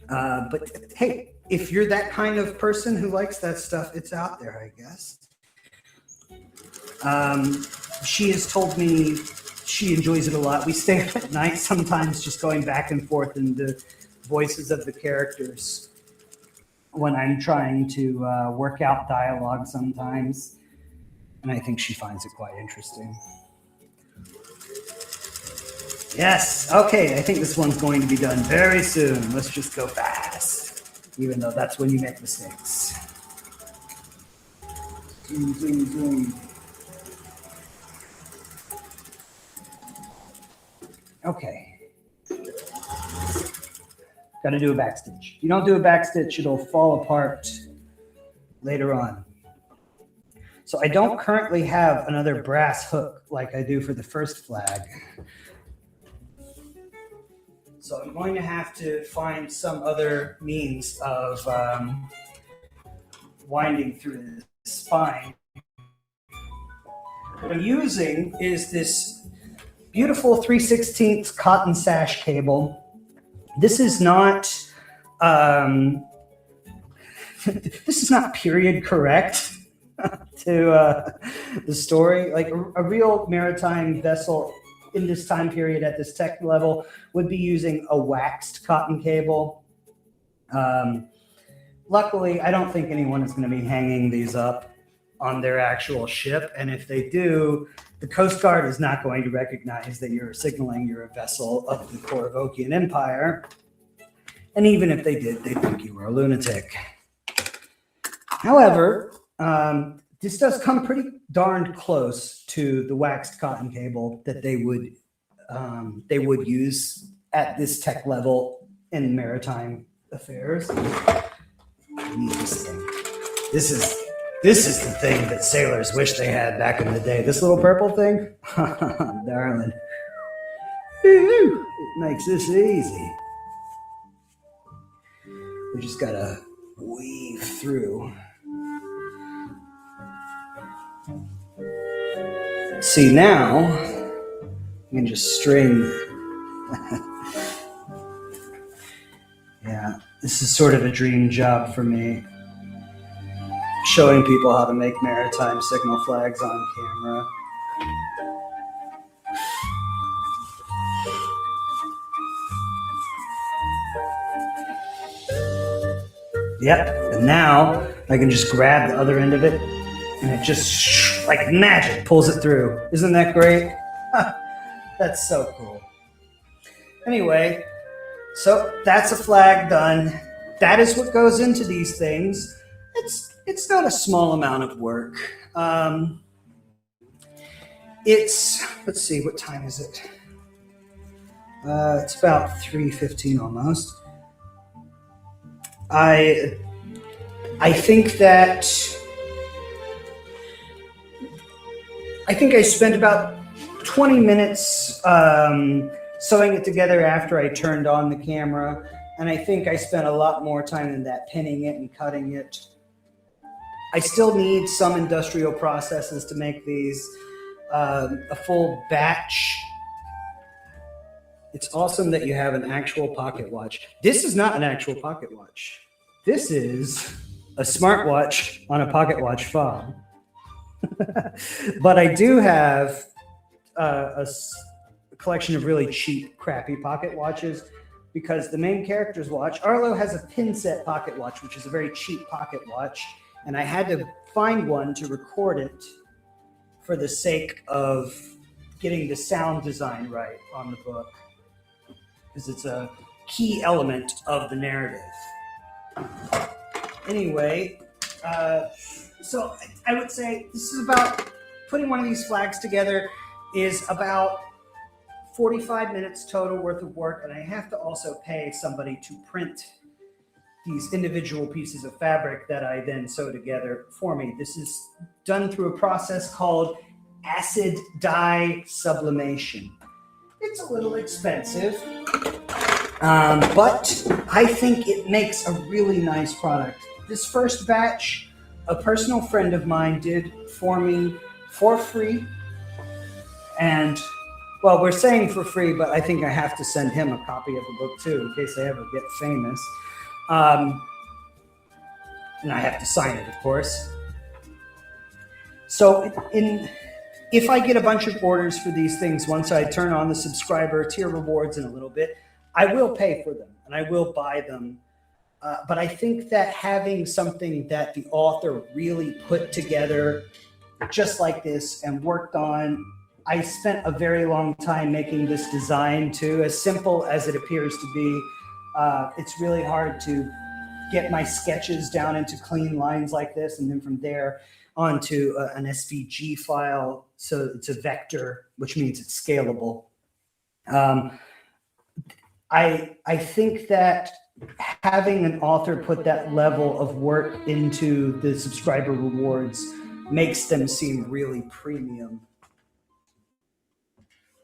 But hey, if you're that kind of person who likes that stuff, it's out there, I guess. She has told me she enjoys it a lot. We stay up at night sometimes just going back and forth in the voices of the characters when I'm trying to work out dialogue sometimes. And I think she finds it quite interesting. Yes, okay, I think this one's going to be done very soon. Let's just go fast, even though that's when you make mistakes. Zoom, zoom, zoom. Okay. Got to do a backstitch. If you don't do a backstitch, it'll fall apart later on. So I don't currently have another brass hook like I do for the first flag. So I'm going to have to find some other means of winding through the spine. What I'm using is this beautiful 3/16 cotton sash cable. This is not period correct to the story. Like a real maritime vessel in this time period at this tech level would be using a waxed cotton cable. Luckily, I don't think anyone is going to be hanging these up on their actual ship. And if they do, the Coast Guard is not going to recognize that you're signaling you're a vessel of the Korvokian Empire. And even if they did, they'd think you were a lunatic. However, this does come pretty darned close to the waxed cotton cable that they would use at this tech level in maritime affairs. I need this thing. This is the thing that sailors wish they had back in the day. This little purple thing, darling, it makes this easy. We just gotta weave through. See, now you can just string. Yeah, this is sort of a dream job for me. Showing people how to make maritime signal flags on camera. Yep, and now I can just grab the other end of it and it just, like magic, pulls it through. Isn't that great? That's so cool. Anyway, so that's a flag done. That is what goes into these things. It's not a small amount of work. Let's see, what time is it? It's about 3:15 almost. I think I spent about 20 minutes sewing it together after I turned on the camera, and I think I spent a lot more time than that pinning it and cutting it. I still need some industrial processes to make these a full batch. It's awesome that you have an actual pocket watch. This is not an actual pocket watch. This is a smartwatch on a pocket watch fob. But I do have a collection of really cheap, crappy pocket watches because the main character's watch, Arlo has a pin set pocket watch, which is a very cheap pocket watch. And I had to find one to record it for the sake of getting the sound design right on the book, because it's a key element of the narrative. Anyway, so I would say this is about putting one of these flags together is about 45 minutes total worth of work, and I have to also pay somebody to print these individual pieces of fabric that I then sew together for me. This is done through a process called acid dye sublimation. It's a little expensive, but I think it makes a really nice product. This first batch, a personal friend of mine did for me for free. And, well, we're saying for free, but I think I have to send him a copy of the book too, in case I ever get famous. And I have to sign it, of course. So if I get a bunch of orders for these things, once I turn on the subscriber tier rewards in a little bit, I will pay for them and I will buy them. But I think that having something that the author really put together just like this and worked on, I spent a very long time making this design too, as simple as it appears to be. It's really hard to get my sketches down into clean lines like this, and then from there onto an SVG file. So it's a vector, which means it's scalable. I think that having an author put that level of work into the subscriber rewards makes them seem really premium.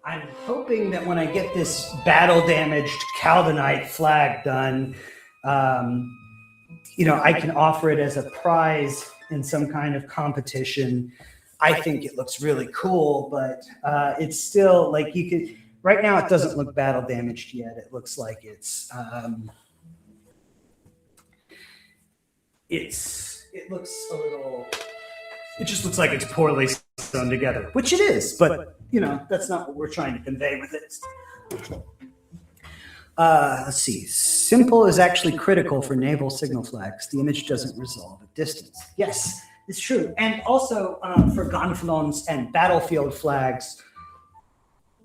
I'm hoping that when I get this battle-damaged Caldonite flag done, I can offer it as a prize in some kind of competition. I think it looks really cool, but it's still like you could. Right now, it doesn't look battle-damaged yet. It looks like it looks a little. It just looks like it's poorly sewn together, which it is, but that's not what we're trying to convey with it. Let's see. Simple is actually critical for naval signal flags. The image doesn't resolve at distance. Yes, it's true. And also for gonfalons and battlefield flags.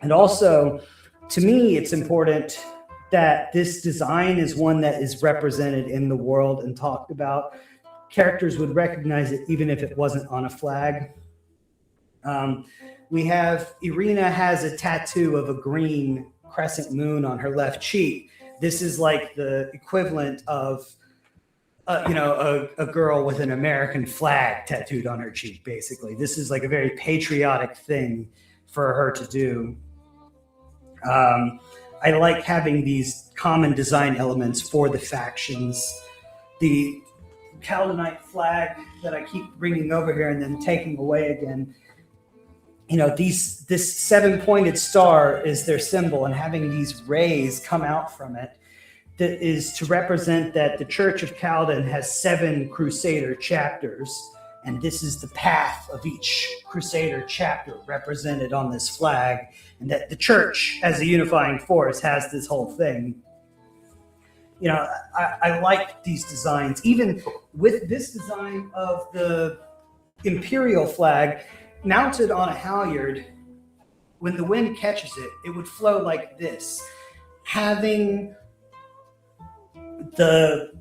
And also, to me, it's important that this design is one that is represented in the world and talked about. Characters would recognize it even if it wasn't on a flag. We have, Irina has a tattoo of a green crescent moon on her left cheek. This is like the equivalent of, a girl with an American flag tattooed on her cheek, basically. This is like a very patriotic thing for her to do. I like having these common design elements for the factions. The Caldonite flag that I keep bringing over here and then taking away again. This 7-pointed star is their symbol, and having these rays come out from it that is to represent that the Church of Caldon has 7 Crusader chapters, and this is the path of each Crusader chapter represented on this flag, and that the Church, as a unifying force, has this whole thing. I like these designs. Even with this design of the Imperial flag, mounted on a halyard, when the wind catches it, it would flow like this. Having the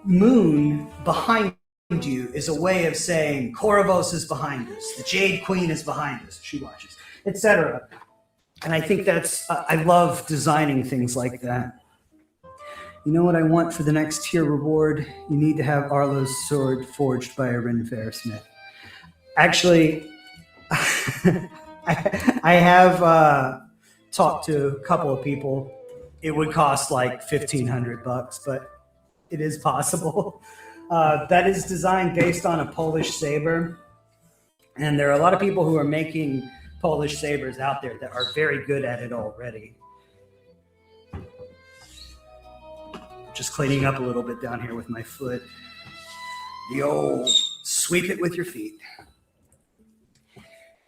moon behind you is a way of saying Corvus is behind us, the Jade Queen is behind us, she watches, etc. And I think that's, I love designing things like that. You know what I want for the next tier reward? You need to have Arlo's sword forged by a Rin Fair-Smith. Actually, I have talked to a couple of people. It would cost like $1,500, but it is possible. That is designed based on a Polish saber. And there are a lot of people who are making Polish sabers out there that are very good at it already. Just cleaning up a little bit down here with my foot. The old sweep it with your feet.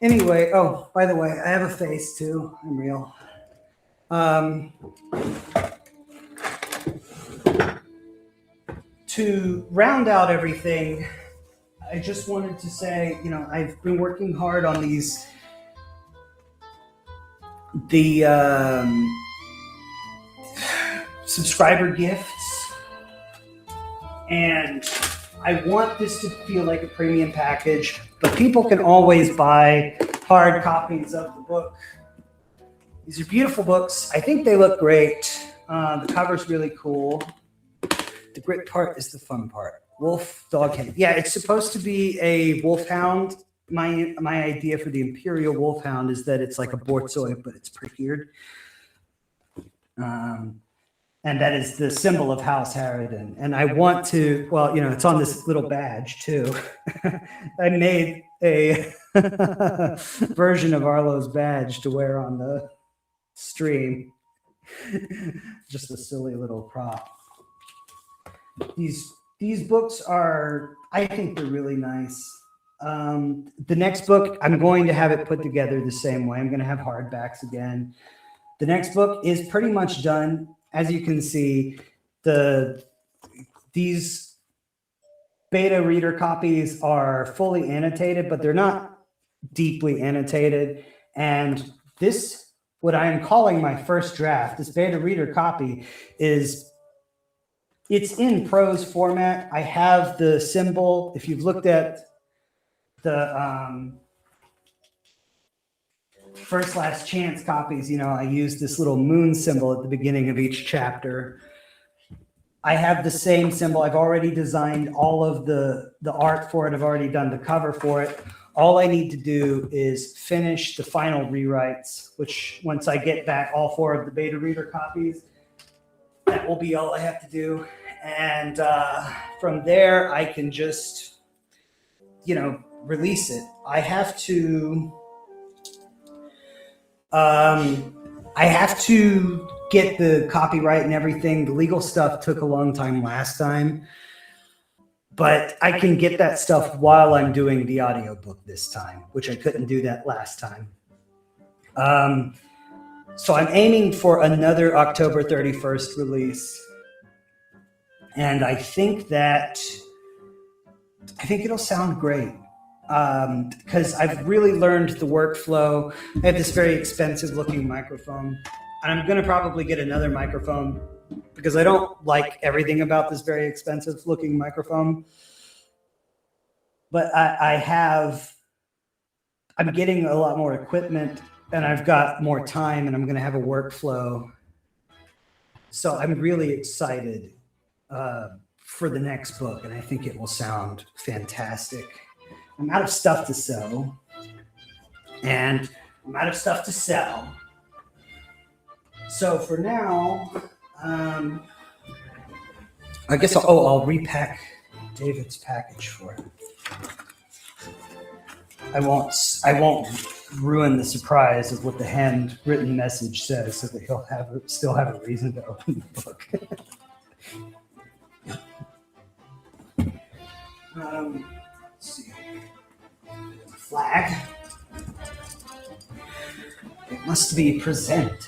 Anyway, oh, by the way, I have a face too. I'm real. To round out everything, I just wanted to say, I've been working hard on the subscriber gifts, and I want this to feel like a premium package, but people can always buy hard copies of the book. These are beautiful books. I think they look great. The cover's really cool. The grit part is the fun part. Wolf, dog, hen. Yeah, it's supposed to be a wolfhound. My idea for the Imperial Wolfhound is that it's like a borzoi, but it's pre-cured. And that is the symbol of House Harridan. And I want to, well, it's on this little badge too. I made a version of Arlo's badge to wear on the stream. Just a silly little prop. These books are, I think they're really nice. The next book, I'm going to have it put together the same way. I'm going to have hardbacks again. The next book is pretty much done. As you can see, these beta reader copies are fully annotated, but they're not deeply annotated. And this, what I am calling my first draft, this beta reader copy it's in prose format. I have the symbol. If you've looked at the first last chance copies, I use this little moon symbol at the beginning of each chapter. I have the same symbol. I've already designed all of the art for it. I've already done the cover for it. All I need to do is finish the final rewrites, which once I get back all 4 of the beta reader copies, that will be all I have to do. And from there, I can just, release it. I have to get the copyright and everything. The legal stuff took a long time last time, but I can get that stuff while I'm doing the audiobook this time, which I couldn't do that last time. So I'm aiming for another October 31st release. And I think it'll sound great. Because I've really learned the workflow. I have this very expensive looking microphone, and I'm going to probably get another microphone because I don't like everything about this very expensive looking microphone. But I'm getting a lot more equipment, and I've got more time, and I'm going to have a workflow. So I'm really excited for the next book, and I think it will sound fantastic. I'm out of stuff to sew, and I'm out of stuff to sell. So for now, I guess I'll repack David's package for him. I won't ruin the surprise of what the handwritten message says, so that he'll still have a reason to open the book. Let's see. Flag. It must be presented.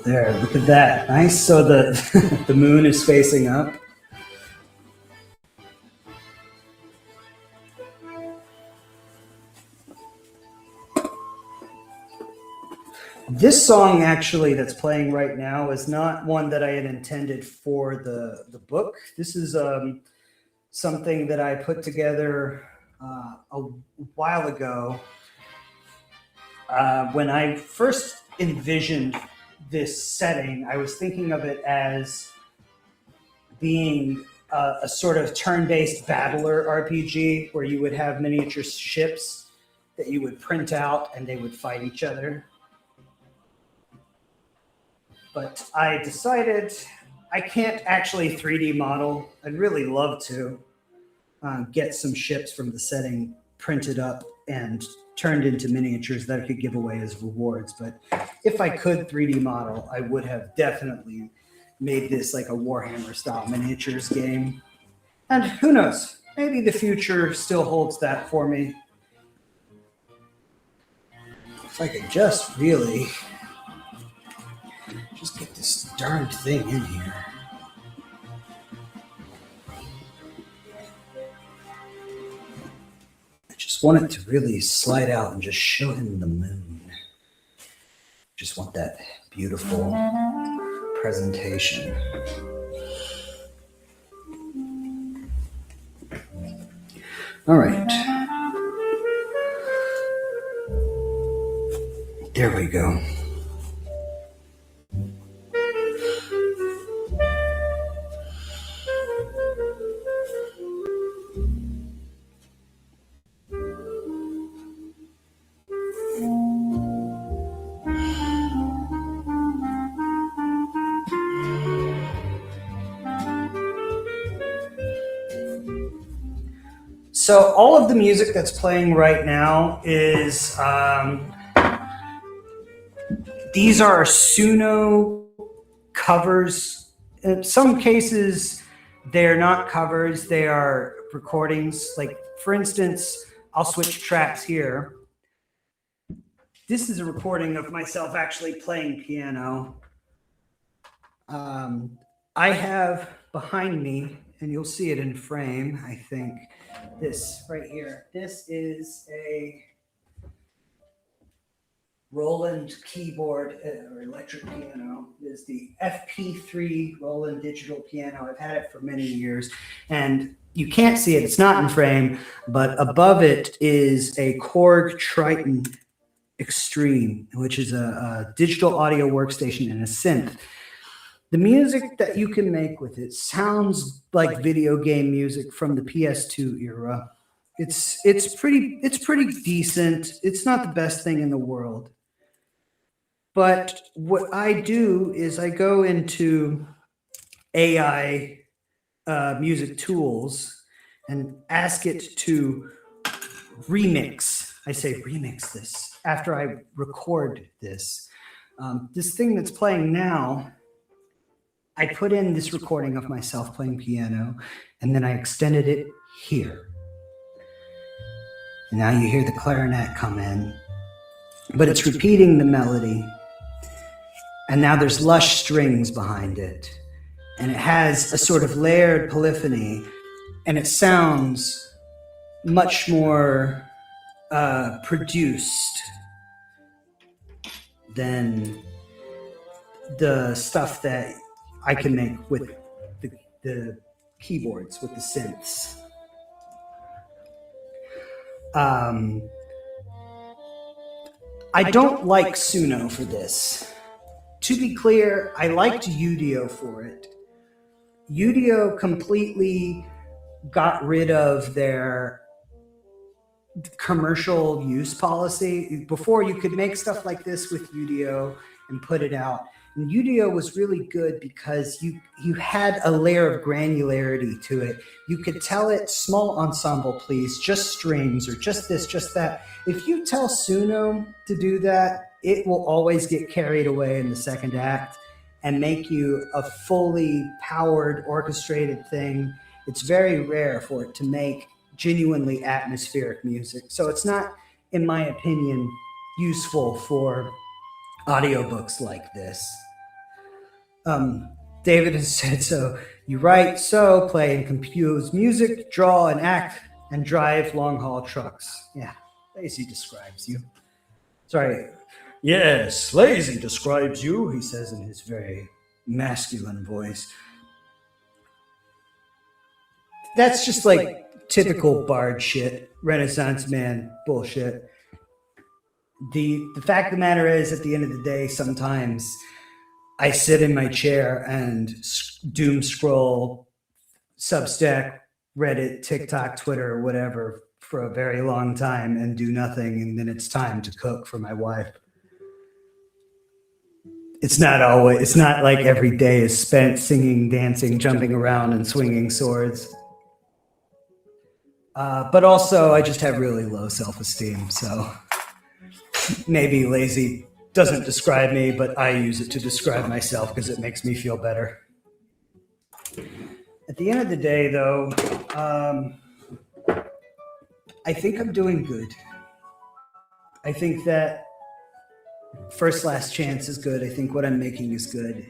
There, look at that. Nice. So the moon is facing up. This song actually that's playing right now is not one that I had intended for the book. This is something that I put together a while ago when I first envisioned this setting. I was thinking of it as being a sort of turn-based battler RPG where you would have miniature ships that you would print out and they would fight each other. but I decided I can't actually 3D model. I'd really love to get some ships from the setting printed up and turned into miniatures that I could give away as rewards. But if I could 3D model, I would have definitely made this like a Warhammer style miniatures game. And who knows, maybe the future still holds that for me. If I could just really just get this darned thing in here. I just want it to really slide out and just show him the moon. Just want that beautiful presentation. All right. There we go. So all of the music that's playing right now is, these are Suno covers. In some cases, they're not covers, they are recordings. Like, for instance, I'll switch tracks here. This is a recording of myself actually playing piano. I have behind me, and you'll see it in frame, I think, this right here. This is a Roland keyboard or electric piano. It is the FP3 Roland digital piano. I've had it for many years, and you can't see it. It's not in frame, but above it is a Korg Triton Extreme, which is a digital audio workstation and a synth. The music that you can make with it sounds like video game music from the PS2 era. It's pretty decent. It's not the best thing in the world. But what I do is I go into AI music tools and ask it to remix. I say remix this after I record this. This thing that's playing now, I put in this recording of myself playing piano, and then I extended it here. And now you hear the clarinet come in, but it's repeating the melody. And now there's lush strings behind it. And it has a sort of layered polyphony, and it sounds much more produced than the stuff that I can make with the keyboards, with the synths. I don't like Suno for this. To be clear, I liked Udio for it. Udio completely got rid of their commercial use policy. Before, you could make stuff like this with Udio and put it out. And Udio was really good because you had a layer of granularity to it. You could tell it, small ensemble, please, just strings, or just this, just that. If you tell Suno to do that, it will always get carried away in the second act and make you a fully powered, orchestrated thing. It's very rare for it to make genuinely atmospheric music. So it's not, in my opinion, useful for audiobooks like this. David has said, so you write, sew, play and compose music, draw and act, and drive long-haul trucks. Yeah, lazy describes you. Sorry. Yes, lazy describes you, he says in his very masculine voice. That's just like typical bard shit, Renaissance man bullshit. The fact of the matter is, at the end of the day, sometimes I sit in my chair and doom scroll Substack, Reddit, TikTok, Twitter, whatever for a very long time and do nothing, and then it's time to cook for my wife. it's not like every day is spent singing, dancing, jumping around, and swinging swords. But also, I just have really low self-esteem, so maybe lazy doesn't describe me, but I use it to describe myself because it makes me feel better. At the end of the day, though, I think I'm doing good. I think that first last chance is good. I think what I'm making is good.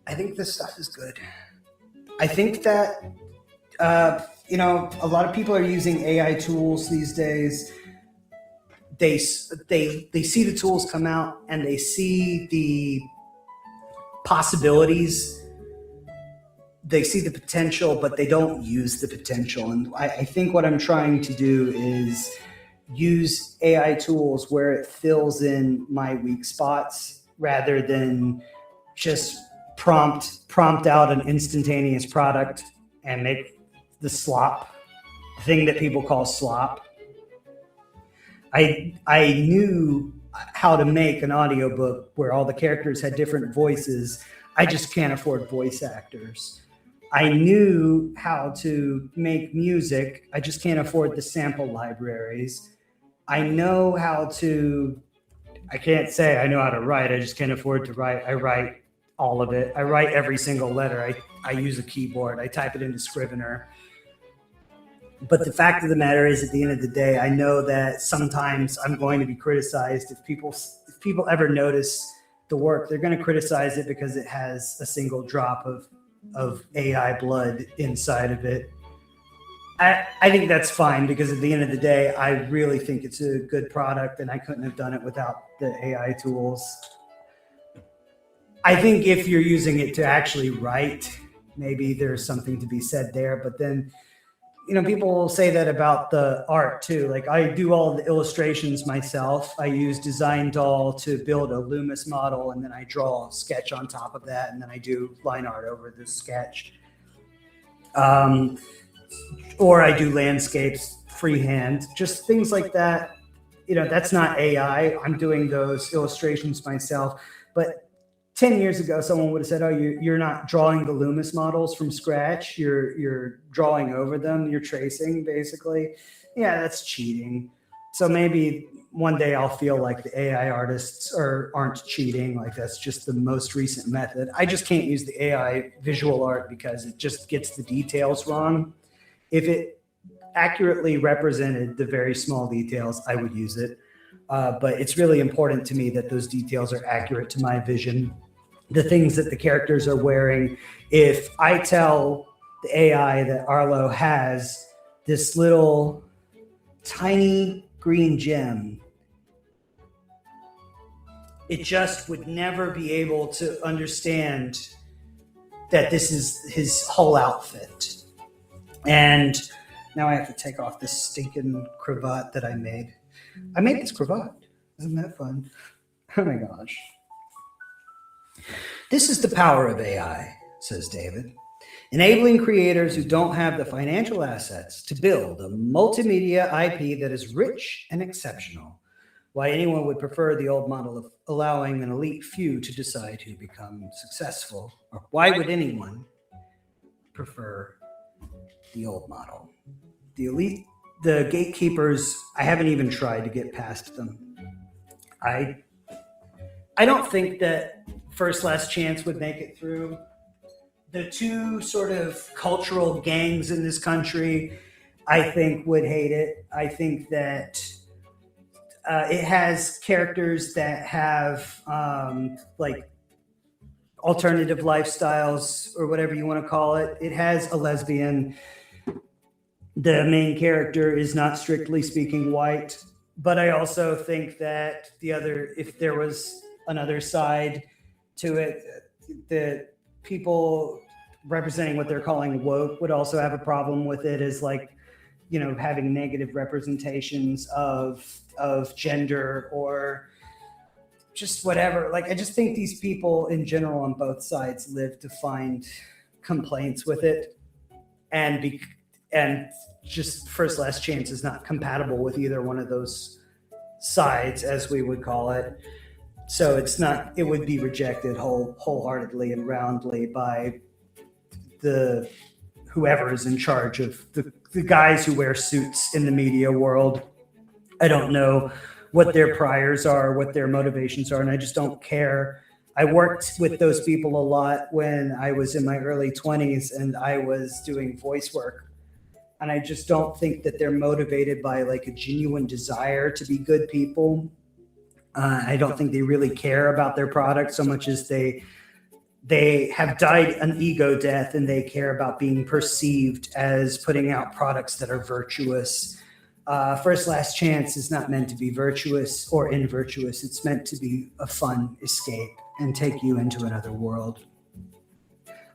I think this stuff is good. I think that, a lot of people are using AI tools these days. They see the tools come out and they see the possibilities. They see the potential, but they don't use the potential. And I think what I'm trying to do is use AI tools where it fills in my weak spots rather than just prompt out an instantaneous product and make the thing that people call slop. I knew how to make an audiobook where all the characters had different voices. I just can't afford voice actors. I knew how to make music. I just can't afford the sample libraries. I can't say I know how to write. I just can't afford to write. I write all of it. I write every single letter. I use a keyboard. I type it into Scrivener. But the fact of the matter is, at the end of the day, I know that sometimes I'm going to be criticized. If people ever notice the work, they're going to criticize it because it has a single drop of AI blood inside of it. I think that's fine because at the end of the day, I really think it's a good product and I couldn't have done it without the AI tools. I think if you're using it to actually write, maybe there's something to be said there. But then, people will say that about the art too. Like I do all the illustrations myself. I use Design Doll to build a Loomis model and then I draw a sketch on top of that and then I do line art over the sketch. Or I do landscapes freehand, just things like that. That's not AI. I'm doing those illustrations myself. But 10 years ago, someone would have said, oh, you're not drawing the Loomis models from scratch. You're drawing over them. You're tracing, basically. Yeah, that's cheating. So maybe one day I'll feel like the AI artists aren't cheating. Like that's just the most recent method. I just can't use the AI visual art because it just gets the details wrong. If it accurately represented the very small details, I would use it. But it's really important to me that those details are accurate to my vision. The things that the characters are wearing, if I tell the AI that Arlo has this little tiny green gem, it just would never be able to understand that this is his whole outfit. And now I have to take off this stinking cravat that I made. I made this cravat. Isn't that fun? Oh my gosh. This is the power of AI, says David. Enabling creators who don't have the financial assets to build a multimedia IP that is rich and exceptional. Why anyone would prefer the old model of allowing an elite few to decide who become successful. Or why would anyone prefer the old model? The elite, the gatekeepers, I haven't even tried to get past them. I don't think that First Last Chance would make it through. The two sort of cultural gangs in this country, I think, would hate it. I think that it has characters that have like alternative lifestyles or whatever you want to call it. It has a lesbian. The main character is not strictly speaking white, but I also think that if there was another side to it, the people representing what they're calling woke would also have a problem with it, as like, having negative representations of gender or just whatever. Like, I just think these people in general on both sides live to find complaints with it, and just First Last Chance is not compatible with either one of those sides, as we would call it. So it would be rejected wholeheartedly and roundly by the whoever is in charge of the guys who wear suits in the media world. I don't know what their priors are, what their motivations are, and I just don't care. I worked with those people a lot when I was in my early 20s and I was doing voice work. And I just don't think that they're motivated by like a genuine desire to be good people. I don't think they really care about their product so much as they have died an ego death and they care about being perceived as putting out products that are virtuous. First Last Chance is not meant to be virtuous or invirtuous. It's meant to be a fun escape and take you into another world.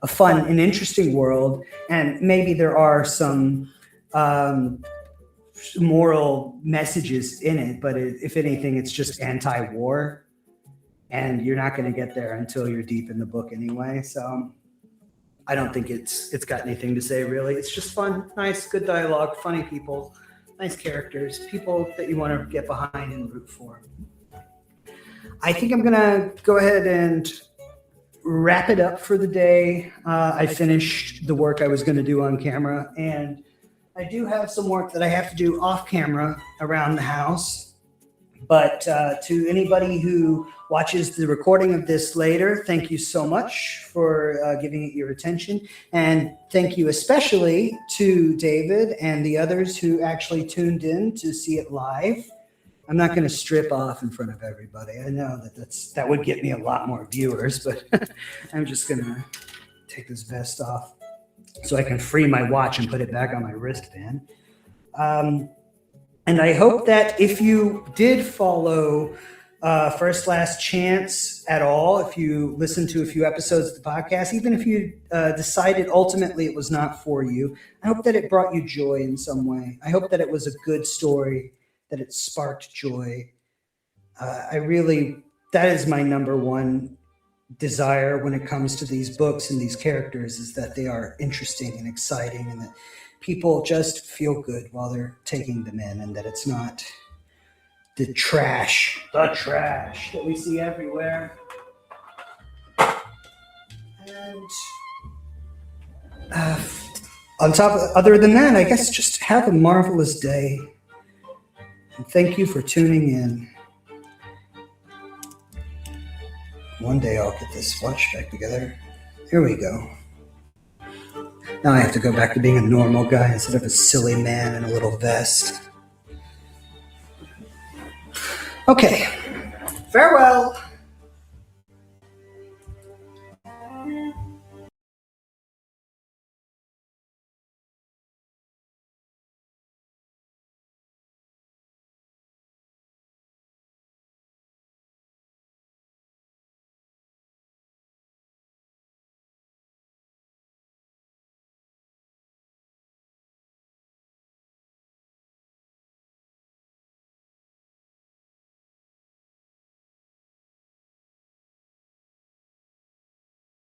A fun and interesting world. And maybe there are some moral messages in it, but if anything, it's just anti-war. And you're not going to get there until you're deep in the book anyway. So I don't think it's got anything to say, really. It's just fun, nice, good dialogue, funny people, nice characters, people that you want to get behind and root for. I think I'm going to go ahead and wrap it up for the day. I finished the work I was going to do on camera, and I do have some work that I have to do off camera around the house. But to anybody who watches the recording of this later, thank you so much for giving it your attention. And thank you especially to David and the others who actually tuned in to see it live. I'm not going to strip off in front of everybody. I know that would get me a lot more viewers, but I'm just going to take this vest off so I can free my watch and put it back on my wristband. And I hope that if you did follow First Last Chance at all, if you listened to a few episodes of the podcast, even if you decided ultimately it was not for you, I hope that it brought you joy in some way. I hope that it was a good story, that it sparked joy. That is my number one desire when it comes to these books and these characters, is that they are interesting and exciting and that people just feel good while they're taking them in, and that it's not the trash that we see everywhere. And other than that, I guess just have a marvelous day. And thank you for tuning in. One day I'll get this watch back together. Here we go. Now I have to go back to being a normal guy instead of a silly man in a little vest. Okay. Farewell.